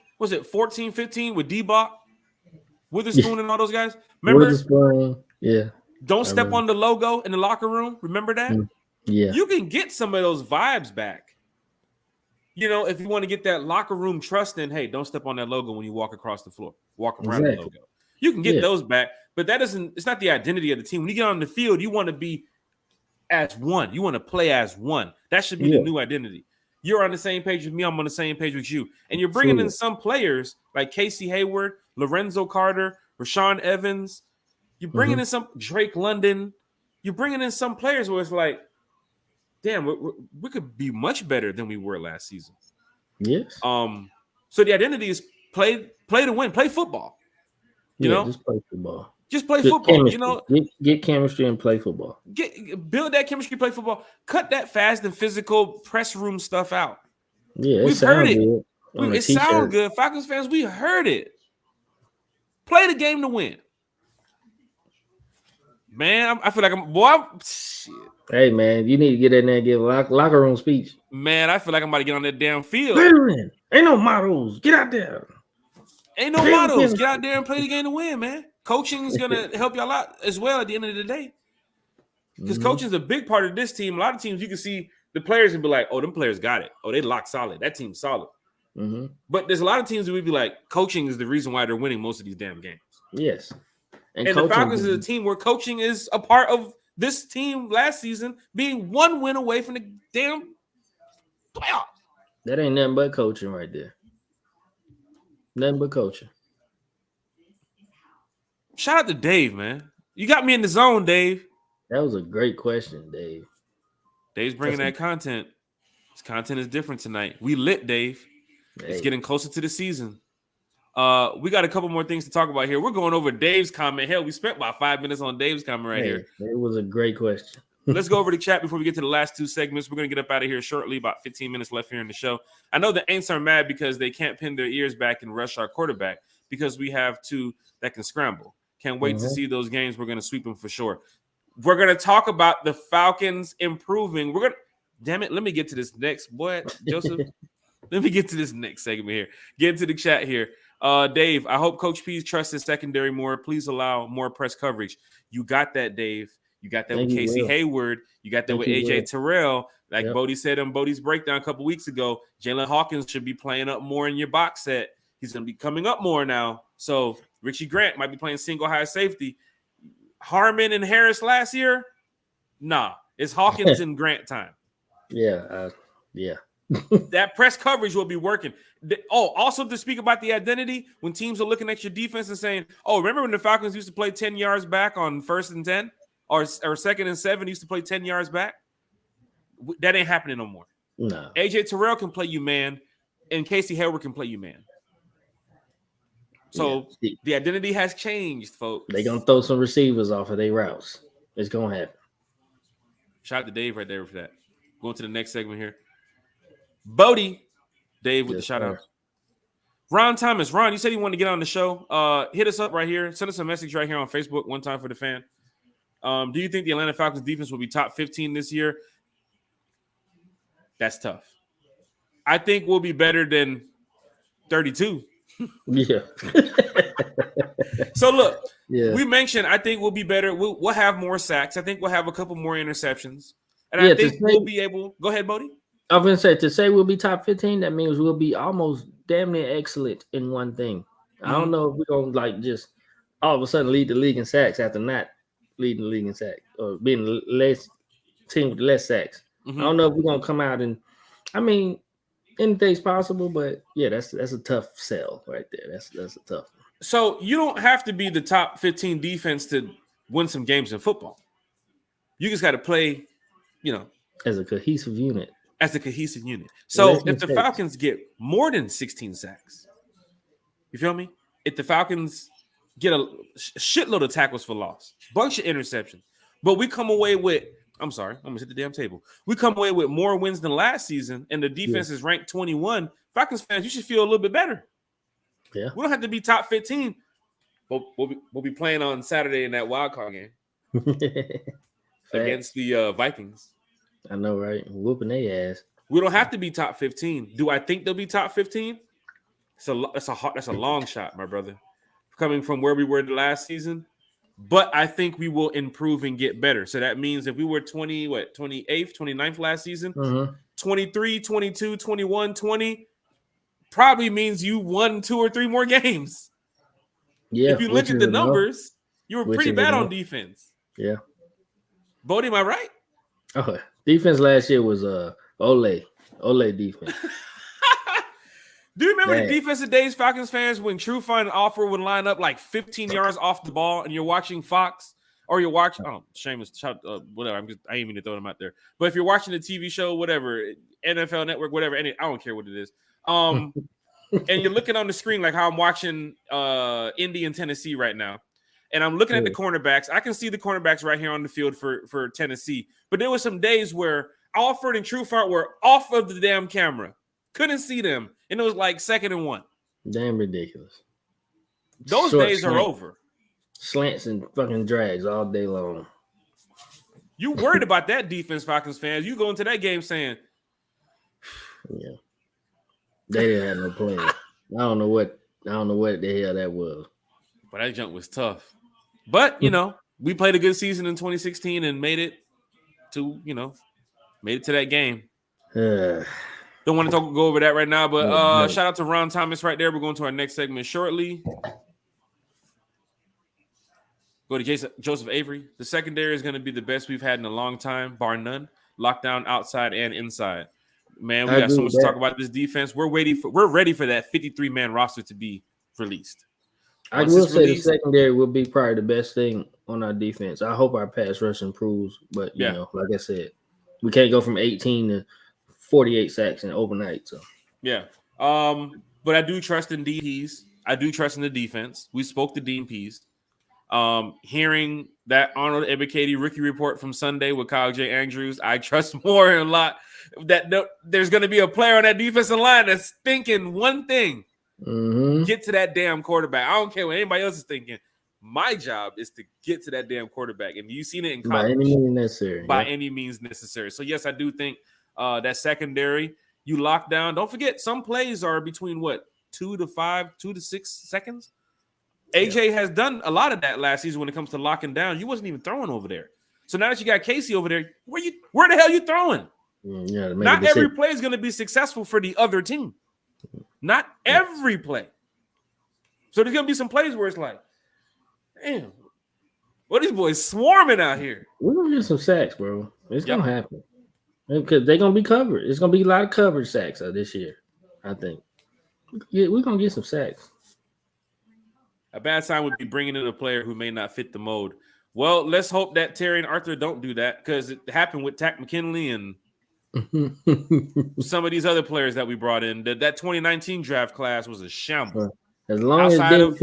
15 with D-Bach, Witherspoon and all those guys? Remember? Witherspoon, yeah. Don't step on the logo in the locker room. Remember that? Yeah. You can get some of those vibes back. If you want to get that locker room trust in, hey, don't step on that logo when you walk across the floor. Walk around the logo. You can get those back, but it's not the identity of the team. When you get on the field, you want to be as one. You want to play as one. That should be the new identity. You're on the same page with me. I'm on the same page with you. And you're bringing in some players like Casey Hayward, Lorenzo Carter, Rashawn Evans. You're bringing in some Drake London. You're bringing in some players where it's like, damn, we could be much better than we were last season. Yes. So the identity is play to win. Play football. Just play football. Just play football. Get chemistry and play football. Build that chemistry, play football. Cut that fast and physical press room stuff out. Yeah, we've heard it. It sounds good. Falcons fans, we heard it. Play the game to win. Man, I feel like shit. Hey, man, you need to get in there and give a locker room speech. Man, I feel like I'm about to get on that damn field. Darren, ain't no models. Get out there. Ain't no models. Get out there and play the game to win, man. Coaching is going to help y'all out as well at the end of the day. Because coaching is a big part of this team. A lot of teams, you can see the players and be like, oh, them players got it. Oh, they locked solid. That team's solid. Mm-hmm. But there's a lot of teams that would be like, coaching is the reason why they're winning most of these damn games. Yes. And the Falcons is a team where coaching is a part of this team last season being one win away from the damn playoffs. That ain't nothing but coaching right there. Nothing but coaching. Shout out to Dave, man. You got me in the zone, Dave. That was a great question, Dave. Dave's bringing that content. His content is different tonight. We lit, Dave. Hey. It's getting closer to the season. We got a couple more things to talk about here. We're going over Dave's comment. Hell, we spent about 5 minutes on Dave's comment right here. It was a great question. Let's go over the chat before we get to the last two segments. We're going to get up out of here shortly, about 15 minutes left here in the show. I know the Aints are mad because they can't pin their ears back and rush our quarterback because we have two that can scramble. Can't wait to see those games. We're going to sweep them for sure. We're going to talk about the Falcons improving. Damn it, let me get to this next. Joseph? Let me get to this next segment here. Get into the chat here. Dave, I hope Coach P trusts his secondary more. Please allow more press coverage. You got that, Dave. You got that with Casey Hayward. You got that with AJ Tyrell. Like Bodie said on Bodie's breakdown a couple weeks ago, Jalen Hawkins should be playing up more in your box set. He's going to be coming up more now. So Richie Grant might be playing single high safety. Harmon and Harris last year? Nah. It's Hawkins and Grant time. Yeah. That press coverage will be working. Also to speak about the identity, when teams are looking at your defense and saying, oh, remember when the Falcons used to play 10 yards back on 1st and 10? Or 2nd and 7 used to play 10 yards back? That ain't happening no more. No. AJ Tyrell can play you man, and Casey Hayward can play you man. So the identity has changed, folks. They're going to throw some receivers off of their routes. It's going to happen. Shout out to Dave right there for that. Going to the next segment here. Bodie, Dave with the shout out. Ron Thomas. Ron, you said you wanted to get on the show. Hit us up right here. Send us a message right here on Facebook. One time for the fan. Do you think the Atlanta Falcons defense will be top 15 this year? That's tough. I think we'll be better than 32. Yeah. So look, we mentioned I think we'll be better. We'll have more sacks. I think we'll have a couple more interceptions. And I think we'll be able. Go ahead, Bodie. I was going to say, to say we'll be top 15, that means we'll be almost damn near excellent in one thing. I don't know if we're going to like just all of a sudden lead the league in sacks after not leading the league in sacks or being the less team with less sacks. I don't know if we're going to come out and, I mean, anything's possible, but yeah, that's a tough sell right there. That's a tough one. So you don't have to be the top 15 defense to win some games in football. You just got to play, as a cohesive unit. So if the Falcons get more than 16 sacks, you feel me? If the Falcons get a shitload of tackles for loss, bunch of interceptions, but we come away with, I'm sorry, I'm gonna hit the damn table. We come away with more wins than last season, and the defense is ranked 21. Falcons fans, you should feel a little bit better. Yeah, we don't have to be top 15. But we'll be playing on Saturday in that wild card game against the Vikings. I know, right? Whooping their ass. We don't have to be top 15. Do I think they'll be top 15? That's a long shot, my brother. Coming from where we were the last season, but I think we will improve and get better. So that means if we were 28th, 29th last season, 23, 22, 21, 20 probably means you won 2 or 3 more games. Yeah. If you look at the numbers, you were pretty bad on defense. Yeah. Bodie, am I right? Oh, defense last year was Ole defense. Do you remember the defensive days, Falcons fans, when True Fun and Offer would line up like 15 yards off the ball and you're watching Fox or you're watching, shameless, whatever. I ain't even to throw them out there. But if you're watching the TV show, whatever, NFL Network, whatever, I don't care what it is. And you're looking on the screen like how I'm watching Indy and Tennessee right now. And I'm looking at the cornerbacks. I can see the cornerbacks right here on the field for Tennessee. But there were some days where Alford and True Fun were off of the damn camera. Couldn't see them. And it was like 2nd and 1. Damn ridiculous. Those days are over. slants and fucking drags all day long. You worried about that defense, Falcons fans? You go into that game saying, "Yeah, they didn't have no plan." I don't know what the hell that was. But that junk was tough. But we played a good season in 2016 and made it to that game. Don't want to go over that right now, but shout out to Ron Thomas right there. We're going to our next segment shortly. Go to Joseph Avery. The secondary is going to be the best we've had in a long time, bar none. Lockdown outside and inside. Man, we got so much to talk about this defense. We're ready for that 53-man roster to be released. I will say the secondary will be probably the best thing on our defense. I hope our pass rush improves, but you know, like I said, we can't go from 18 to 48 sacks in overnight. So yeah, but I do trust in DPs. I do trust in the defense. We spoke to DPs. Hearing that Arnold Ebiketie rookie report from Sunday with Kyle J. Andrews, I trust more a lot that there's going to be a player on that defensive line that's thinking one thing. Get to that damn quarterback. I don't care what anybody else is thinking. My job is to get to that damn quarterback. And you've seen it in college. By any means necessary. So, yes, I do think that secondary, you lock down. Don't forget, some plays are between, 2 to 6 seconds? AJ has done a lot of that last season when it comes to locking down. You wasn't even throwing over there. So now that you got Casey over there, where the hell are you throwing? Not every play is going to be successful for the other team. Not every play. So there's going to be some plays where it's like, damn, what are these boys swarming out here? We're going to get some sacks, bro. It's going to happen. Because they're going to be covered. It's going to be a lot of coverage sacks this year, I think. We're going to get some sacks. A bad sign would be bringing in a player who may not fit the mold. Well, let's hope that Terry and Arthur don't do that because it happened with Tack McKinley and some of these other players that we brought in. That 2019 draft class was a shambles. As long as Denton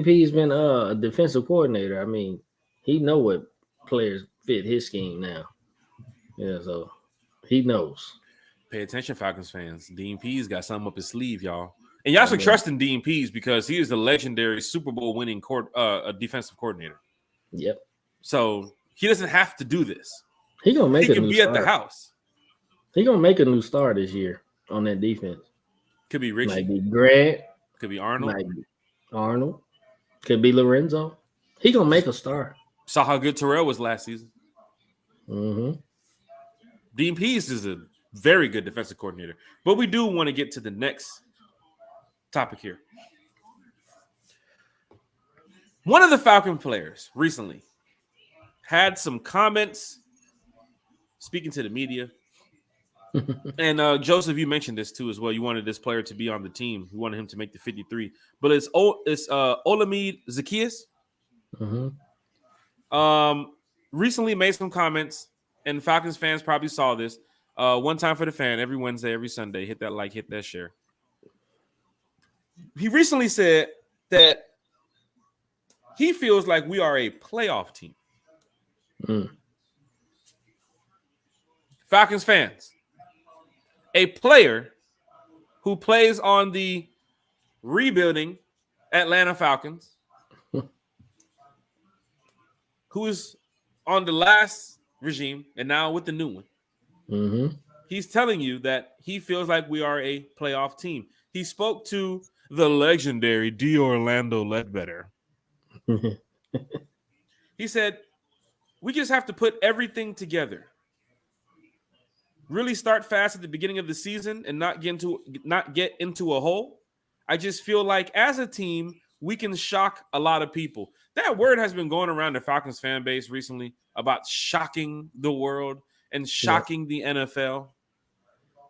P's been a defensive coordinator, I mean, he know what players fit his scheme now. Yeah, so he knows. Pay attention, Falcons fans. Dean P's got something up his sleeve, y'all. And y'all should trust in Dean Pease because he is the legendary Super Bowl winning defensive coordinator. Yep. So he doesn't have to do this. He can be at the house. He gonna make a new star this year on that defense. Could be Richie. Might be Grant. Could be Arnold. Could be Lorenzo. He gonna make a star. Saw how good Tyrell was last season. Dean Pease is a very good defensive coordinator. But we do want to get to the next topic here. One of the Falcon players recently had some comments speaking to the media. And Joseph, you mentioned this too as well. You wanted this player to be on the team. You wanted him to make the 53. But it's Olamide Zaccheaus. Recently made some comments, and Falcons fans probably saw this. One time for the fan, every Wednesday, every Sunday. Hit that like, hit that share. He recently said that he feels like we are a playoff team. Falcons fans, a player who plays on the rebuilding Atlanta Falcons, who is on the last regime and now with the new one. He's telling you that he feels like we are a playoff team. He spoke to the legendary D. Orlando Ledbetter. He said, we just have to put everything together. Really start fast at the beginning of the season and not get into a hole. I just feel like as a team, we can shock a lot of people. That word has been going around the Falcons fan base recently about shocking the world and shocking the NFL.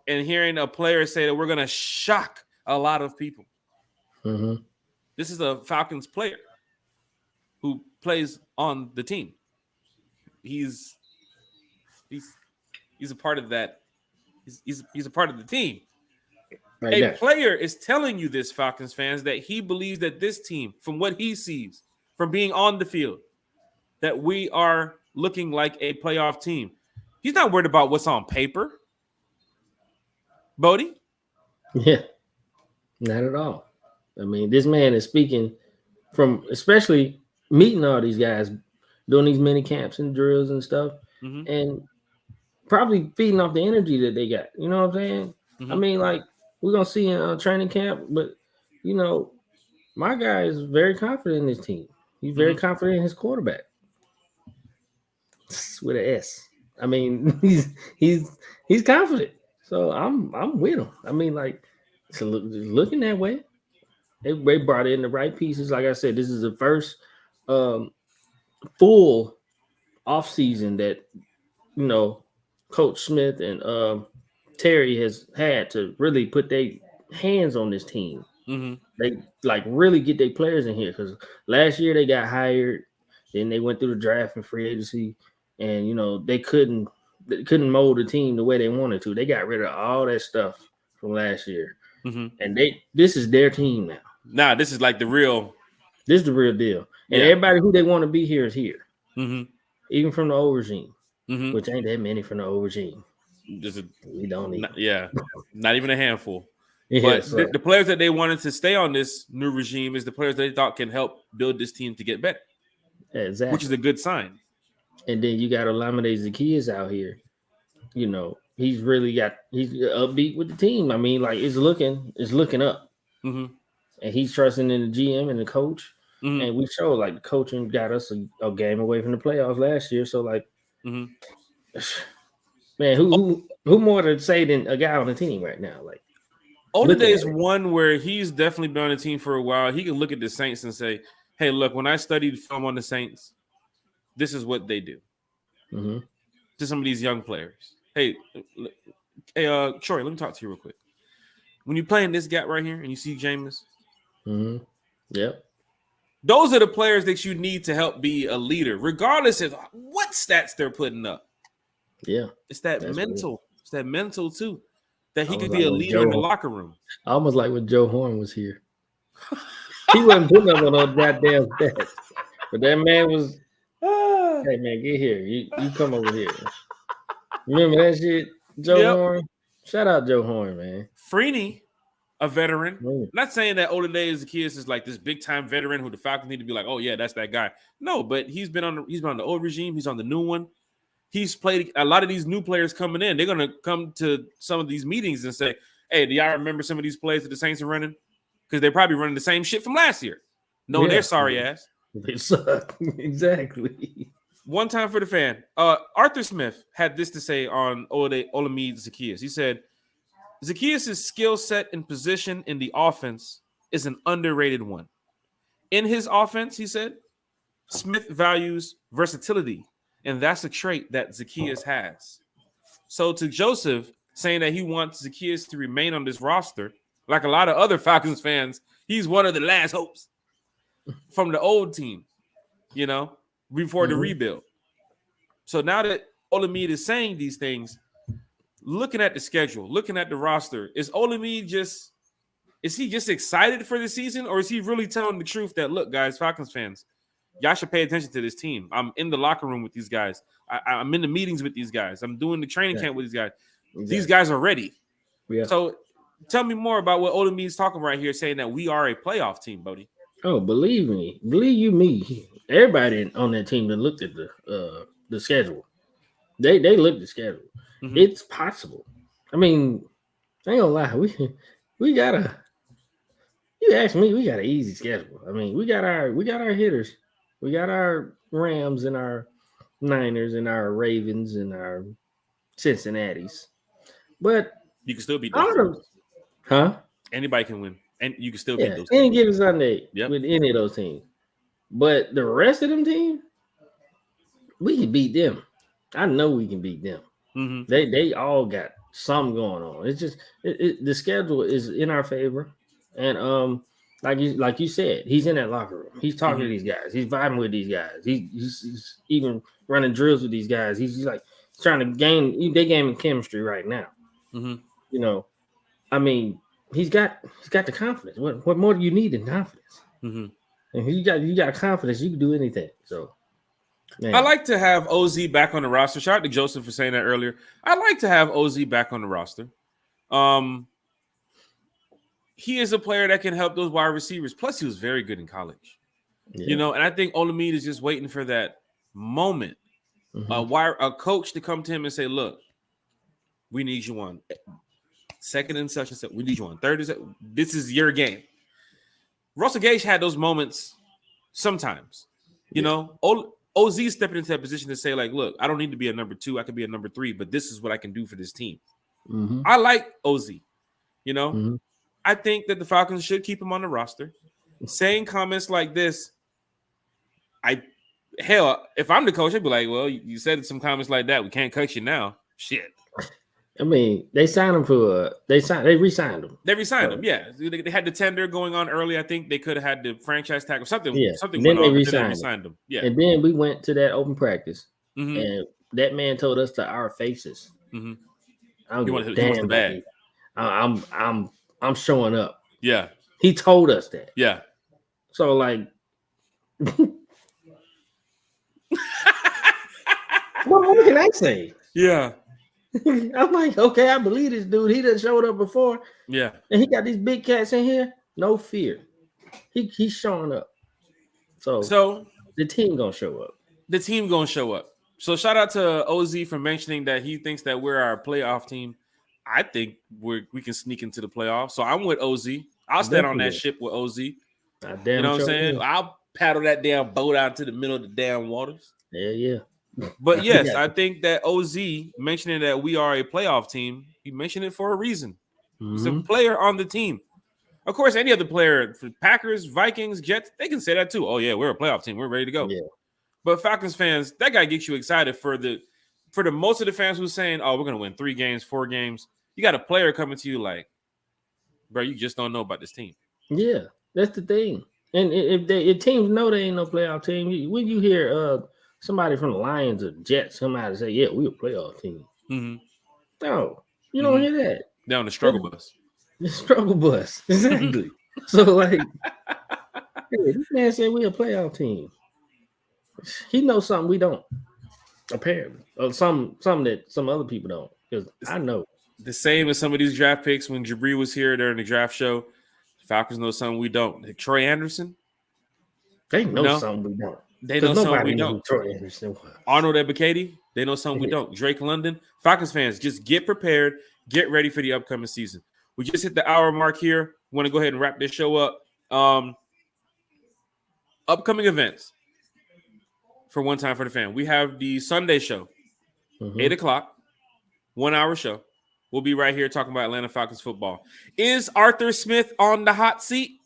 And hearing a player say that we're going to shock a lot of people. This is a Falcons player who plays on the team. He's a part of that. He's a part of the team. Player is telling you this, Falcons fans, that he believes that this team, from what he sees, from being on the field, that we are looking like a playoff team. He's not worried about what's on paper. Bodie? Yeah, not at all. I mean, this man is speaking from especially meeting all these guys, doing these mini camps and drills and stuff, and probably feeding off the energy that they got. You know what I'm saying? I mean, like we're gonna see in a training camp, but you know, my guy is very confident in his team. He's very confident in his quarterback. With an S. I mean, he's confident. So I'm with him. I mean, like, so looking that way. They brought in the right pieces. Like I said, this is the first full off season that Coach Smith and Terry has had to really put their hands on this team. They like really get their players in here because last year they got hired, then they went through the draft and free agency, and they couldn't mold the team the way they wanted to. They got rid of all that stuff from last year, and this is their team now. Nah, this is like the real. This is the real deal, and everybody who they want to be here is here, even from the old regime, which ain't that many from the old regime. We don't need. Not even a handful. But the players that they wanted to stay on this new regime is the players they thought can help build this team to get better. Exactly. Which is a good sign. And then you got Olamide Zaccheaus out here. He's upbeat with the team. I mean, like it's looking up. And he's trusting in the GM and the coach. And we showed like the coaching got us a game away from the playoffs last year. So like man, who more to say than a guy on the team right now? Like Olade is one where he's definitely been on the team for a while. He can look at the Saints and say, hey, look, when I studied film on the Saints, this is what they do to some of these young players. Hey, Troy, let me talk to you real quick. When you play in this gap right here and you see Jameis, those are the players that you need to help be a leader, regardless of what stats they're putting up. Yeah. It's that mental. Weird. It's that mental, too. That he could be a leader in the locker room. Almost like when Joe Horn was here. He wasn't putting up on those goddamn stats. But that man was, hey, man, get here. You come over here. Remember that shit? Joe Horn? Shout out Joe Horn, man. Freeney, a veteran. I'm not saying that Olade Zaccheaus is like this big-time veteran who the Falcons need to be like, oh, yeah, that's that guy. No, but he's been on the old regime. He's on the new one. He's played a lot of these new players coming in. They're going to come to some of these meetings and say, hey, do y'all remember some of these plays that the Saints are running? Because they're probably running the same shit from last year. No, they're sorry ass. They suck. Exactly. One time for the fan. Arthur Smith had this to say on Olamide Zaccheaus. He said, Zaccheaus' skill set and position in the offense is an underrated one. In his offense, he said, Smith values versatility. And that's a trait that Zaccheaus has. So to Joseph saying that he wants Zaccheaus to remain on this roster, like a lot of other Falcons fans, he's one of the last hopes from the old team, before the rebuild. So now that Olamide is saying these things, looking at the schedule, looking at the roster, is Olamide just excited for the season, or is he really telling the truth that, look, guys, Falcons fans, y'all should pay attention to this team. I'm in the locker room with these guys. I'm in the meetings with these guys. I'm doing the training camp with these guys. Exactly. These guys are ready. Yeah. So tell me more about what Olamide's talking right here, saying that we are a playoff team, Bodie. Oh, believe me. Believe you me. Everybody on that team that looked at the schedule. They looked at the schedule. It's possible. I mean, I ain't gonna lie. We got you ask me, we got an easy schedule. I mean, we got our hitters. We got our Rams and our Niners and our Ravens and our Cincinnatis. But you can still beat those teams. Anybody can win. And you can still beat those teams. Any given Sunday with any of those teams. But the rest of them teams, we can beat them. I know we can beat them. They all got something going on. It's just the schedule is in our favor. And like you said, he's in that locker room. He's talking to these guys. He's vibing with these guys. He's even running drills with these guys. He's like trying to gain. They gaining chemistry right now. I mean, he's got the confidence. What more do you need than confidence? And you got confidence, you can do anything. So, man. I like to have OZ back on the roster. Shout out to Joseph for saying that earlier. I like to have OZ back on the roster. He is a player that can help those wide receivers. Plus, he was very good in college. You know, and I think Olamide is just waiting for that moment. A coach to come to him and say, look, we need you on second and such and such. We need you on third. This is your game. Russell Gage had those moments sometimes. You know, OZ stepping into that position to say, like, look, I don't need to be a number 2. I could be a number 3, but this is what I can do for this team. I like OZ. You know, I think that the Falcons should keep him on the roster. Saying comments like this, if I'm the coach, I'd be like, well, you said some comments like that. We can't cut you now. Shit. I mean, they signed him they re-signed him. They re-signed him, yeah. They had the tender going on early. I think they could have had the franchise tag or something. Yeah. Something then went they on. re-signed him. Yeah. And then we went to that open practice, and that man told us to our faces. I don't give a damn. Bag. I'm showing up. Yeah. He told us that. Yeah. So like, what can I say? Yeah. I'm like, okay, I believe this dude. He done showed up before. Yeah. And he got these big cats in here. No fear. He's showing up. So the team gonna show up. The team gonna show up. So shout out to OZ for mentioning that he thinks that we're our playoff team. I think we can sneak into the playoffs. So I'm with OZ. I'll stand on that ship with OZ. You know what I'm saying? I'll paddle that damn boat out to the middle of the damn waters. Yeah. But yes, I think that OZ mentioning that we are a playoff team, he mentioned it for a reason. He's a player on the team. Of course, any other player, for Packers, Vikings, Jets, they can say that too. Oh yeah, we're a playoff team. We're ready to go. Yeah. But Falcons fans, that guy gets you excited for the most of the fans who's saying, "Oh, we're gonna win 3 games, 4 games." You got a player coming to you like, "Bro, you just don't know about this team." Yeah, that's the thing. And if teams know they ain't no playoff team, when you hear somebody from the Lions or Jets come out and say, "Yeah, we're a playoff team," no, you don't hear that. They're on the struggle bus. The struggle bus, exactly. So like, hey, this man said we're a playoff team. He knows something we don't, apparently, or something that some other people don't. Because I know the same as some of these draft picks when Jabri was here during the draft show. Falcons know something we don't. Like Troy Anderson, they know something we don't. They know something we don't. Troy Anderson was. Arnold Ebiketie, they know something we don't. Drake London, Falcons fans, just get prepared, get ready for the upcoming season. We just hit the hour mark here. We want to go ahead and wrap this show up. Upcoming events for One Time for the Fan. We have the Sunday show, 8 o'clock, 1 hour show. We'll be right here talking about Atlanta Falcons football. Is Arthur Smith on the hot seat?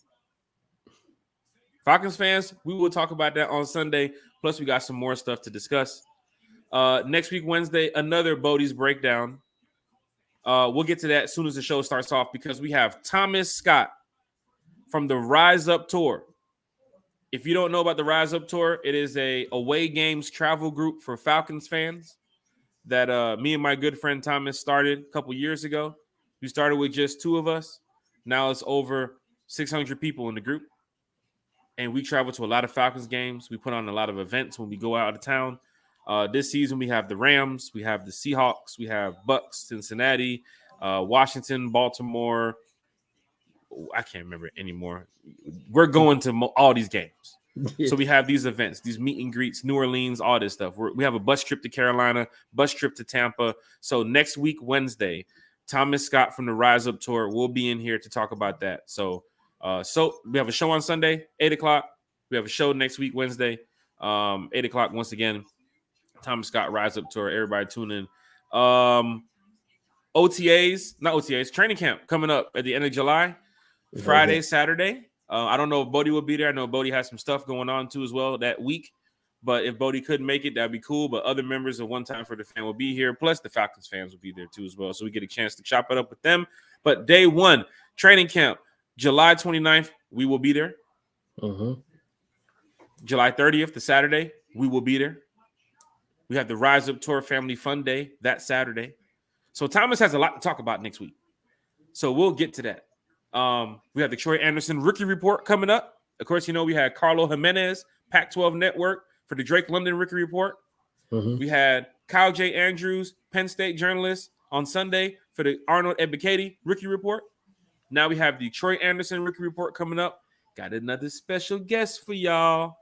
Falcons fans, we will talk about that on Sunday. Plus, we got some more stuff to discuss. Next week, Wednesday, another Bodees breakdown. We'll get to that as soon as the show starts off because we have Thomas Scott from the RiseUp tour. If you don't know about the RiseUp tour, it is a away games travel group for Falcons fans that me and my good friend Thomas started a couple years ago. We started with just 2 of us. Now it's over 600 people in the group. And we travel to a lot of Falcons games. We put on a lot of events when we go out of town. This season, we have the Rams, we have the Seahawks, we have Bucks, Cincinnati, Washington, Baltimore. I can't remember anymore. We're going to all these games. So we have these events, these meet and greets, New Orleans, all this stuff. We have a bus trip to Carolina, bus trip to Tampa. So next week, Wednesday, Thomas Scott from the RiseUp tour will be in here to talk about that. So we have a show on Sunday, 8 o'clock. We have a show next week, Wednesday, 8 o'clock once again. Thomas Scott RiseUp tour. Everybody tune in. Training camp coming up at the end of July, Friday, Saturday. I don't know if Bodie will be there. I know Bodie has some stuff going on too as well that week. But if Bodie couldn't make it, that'd be cool. But other members of One Time for the Fan will be here. Plus the Falcons fans will be there too as well. So we get a chance to chop it up with them. But day 1, training camp, July 29th, we will be there. July 30th, the Saturday, we will be there. We have the RiseUp Tour Family Fun Day that Saturday. So Thomas has a lot to talk about next week. So we'll get to that. We have the Troy Anderson Rookie Report coming up. Of course, you know, we had Carlo Jimenez, Pac-12 Network, for the Drake London Rookie Report. We had Kyle J. Andrews, Penn State journalist, on Sunday for the Arnold Ebiketie Rookie Report. Now we have the Troy Anderson Rookie Report coming up. got another special guest for y'all.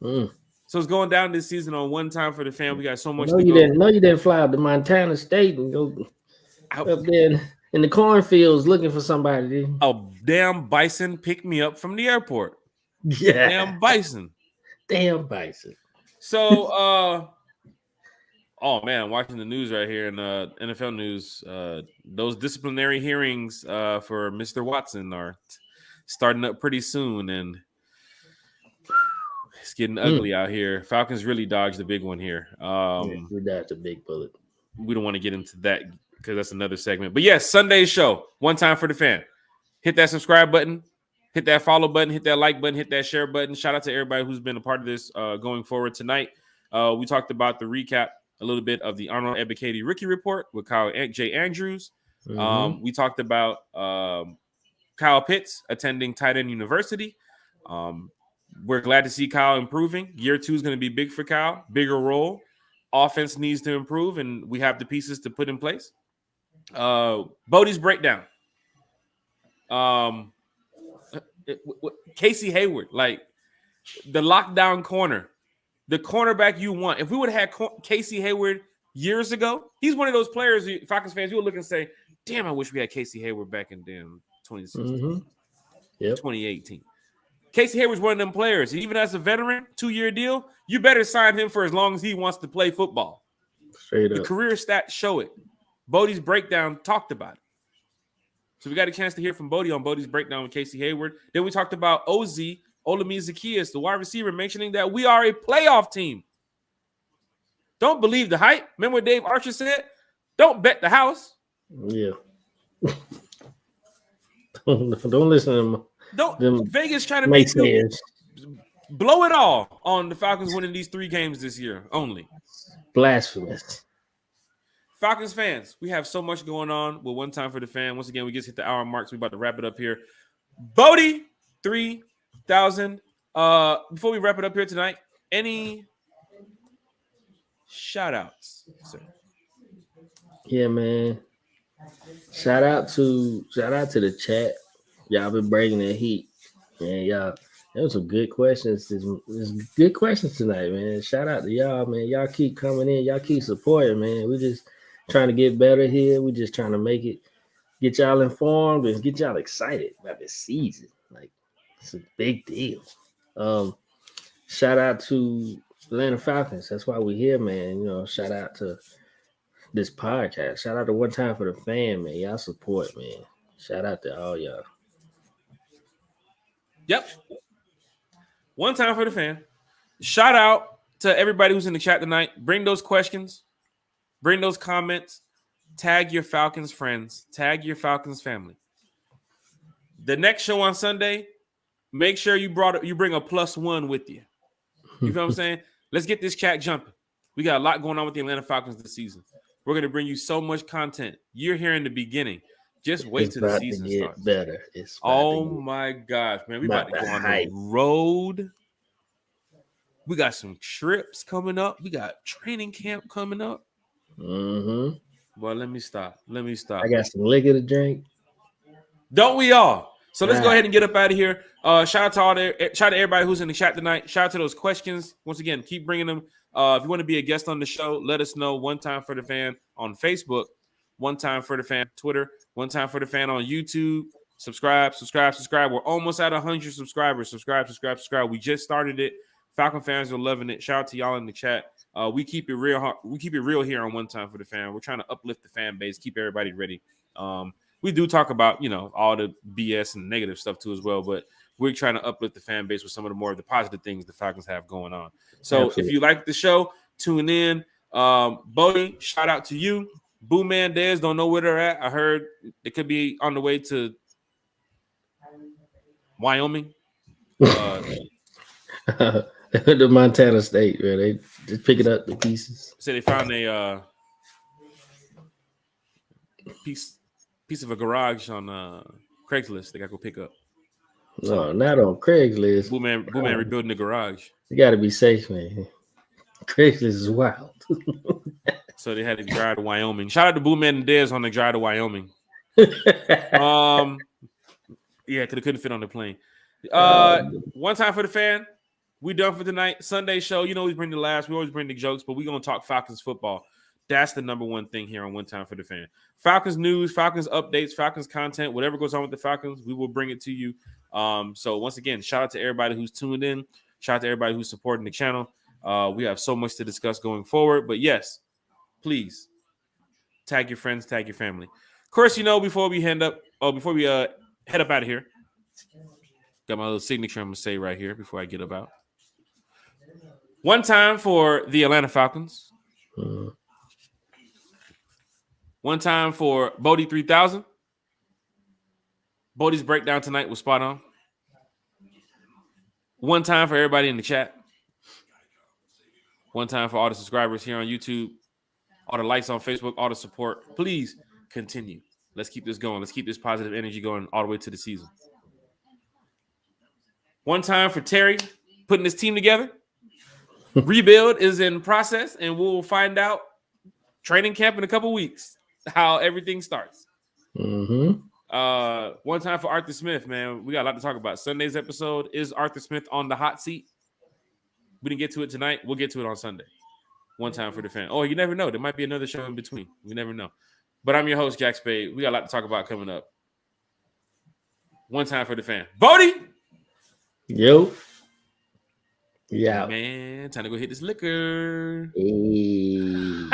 Mm. So it's going down this season on One Time for the Fan. We got so much No, to you go. didn't. No, you didn't fly out to Montana State and go up there in the cornfields looking for somebody. Did you? A damn bison picked me up from the airport. Yeah. Damn bison. Damn bison. So, oh man, I'm watching the news right here in NFL news. Those disciplinary hearings for Mr. Watson are starting up pretty soon, and it's getting ugly out here. Falcons really dodged the big one here. We dodged a big bullet. We don't want to get into that because that's another segment. But yes, Sunday's show, One Time for the Fan. Hit that subscribe button, hit that follow button, hit that like button, hit that share button. Shout out to everybody who's been a part of this going forward tonight. We talked about the recap a little bit of the Arnold Ebiketie rookie report with Kyle J. Andrews. Mm-hmm. We talked about Kyle Pitts attending Tight End University. We're glad to see Kyle improving. Year 2 is going to be big for Kyle, bigger role. Offense needs to improve, and we have the pieces to put in place. Bodees breakdown. Casey Hayward, like the lockdown corner, the cornerback you want. If we would have had Casey Hayward years ago, he's one of those players, Falcons fans, you would look and say, damn, I wish we had Casey Hayward back in 2016, 2018. Casey Hayward's one of them players. Even as a veteran, 2-year deal, you better sign him for as long as he wants to play football. Straight up. The career stats show it. Bodees breakdown talked about it. So we got a chance to hear from Bodie on Bodees breakdown with Casey Hayward. Then we talked about OZ, Olamide Zaccheaus, the wide receiver, mentioning that we are a playoff team. Don't believe the hype. Remember what Dave Archer said? Don't bet the house. Yeah. Don't listen to them. Vegas trying to make you blow it all on the Falcons winning these 3 games this year only. Blasphemous. Falcons fans, we have so much going on with One Time for the Fan. Once again, we just hit the hour mark, so we're about to wrap it up here. Bodie 3000. Before we wrap it up here tonight, any shout outs, sir? Yeah, man. Shout out to the chat. Y'all been breaking that heat. Man, y'all, there was some good questions. There's good questions tonight, man. Shout out to y'all, man. Y'all keep coming in. Y'all keep supporting, man. We just trying to get better here. We just trying to make it, get y'all informed and get y'all excited about this season. Like, it's a big deal. Shout out to Atlanta Falcons. That's why we're here, man. You know, shout out to this podcast. Shout out to One Time for the Fan, man. Y'all support, man. Shout out to all y'all. Yep. One Time for the Fan. Shout out to everybody who's in the chat tonight. Bring those questions. Bring those comments. Tag your Falcons friends. Tag your Falcons family. The next show on Sunday, make sure you bring a +1 with you. You feel what I'm saying? Let's get this chat jumping. We got a lot going on with the Atlanta Falcons this season. We're going to bring you so much content. You're here in the beginning. Just wait till the season starts. Better. Oh my gosh, man. We about to go on the road. We got some trips coming up. We got training camp coming up. Mm-hmm. Well, let me stop. I got some liquor to drink. Don't we all? So let's go ahead and get up out of here. Shout out to everybody who's in the chat tonight. Shout out to those questions. Once again, keep bringing them. If you want to be a guest on the show, let us know. One Time for the Fan on Facebook. One Time for the Fan Twitter. One Time for the Fan on YouTube. Subscribe. We're almost at 100 subscribers. Subscribe. We just started it. Falcon fans are loving it. Shout out to y'all in the chat. We keep it real. We keep it real here on One Time for the Fan. We're trying to uplift the fan base, keep everybody ready. We do talk about, all the BS and negative stuff too as well, but we're trying to uplift the fan base with some of the more of the positive things the Falcons have going on. So Absolutely. If you like the show, tune in. Bodie, shout out to you. Boo Man Dez, don't know where they're at. I heard it could be on the way to Wyoming. The Montana State, man. They just picking up the pieces. So they found a piece of a garage on Craigslist. They got to go pick up. No, not on Craigslist. Boo Man rebuilding the garage. You got to be safe, man. Craigslist is wild. So they had to drive to Wyoming. Shout out to Boo Man and Dez on the drive to Wyoming. Yeah, because they couldn't fit on the plane. One time for the fan. We done for tonight. Sunday show. You know, we bring the laughs. We always bring the jokes, but we're going to talk Falcons football. That's the number one thing here on One Time for the Fan. Falcons news, Falcons updates, Falcons content, whatever goes on with the Falcons, we will bring it to you. So once again, shout out to everybody who's tuned in. Shout out to everybody who's supporting the channel. We have so much to discuss going forward. But yes, please tag your friends, tag your family. Of course, you know, before we head up out of here, got my little signature I'm going to say right here before I get about. One time for the Atlanta Falcons. One time for Bodees 3000. Bodees breakdown tonight was spot on. One time for everybody in the chat. One time for all the subscribers here on YouTube, all the likes on Facebook, all the support. Please continue. Let's keep this going. Let's keep this positive energy going all the way to the season. One time for Terry putting his team together. Rebuild is in process, and we'll find out training camp in a couple weeks how everything starts. Mm-hmm. One time for Arthur Smith, man. We got a lot to talk about. Sunday's episode is Arthur Smith on the hot seat. We didn't get to it tonight. We'll get to it on Sunday. One time for the fan. Oh, you never know. There might be another show in between. We never know. But I'm your host, Jack Spade. We got a lot to talk about coming up. One time for the fan. Bodie! Yo. Yeah. Man, time to go hit this liquor. Hey.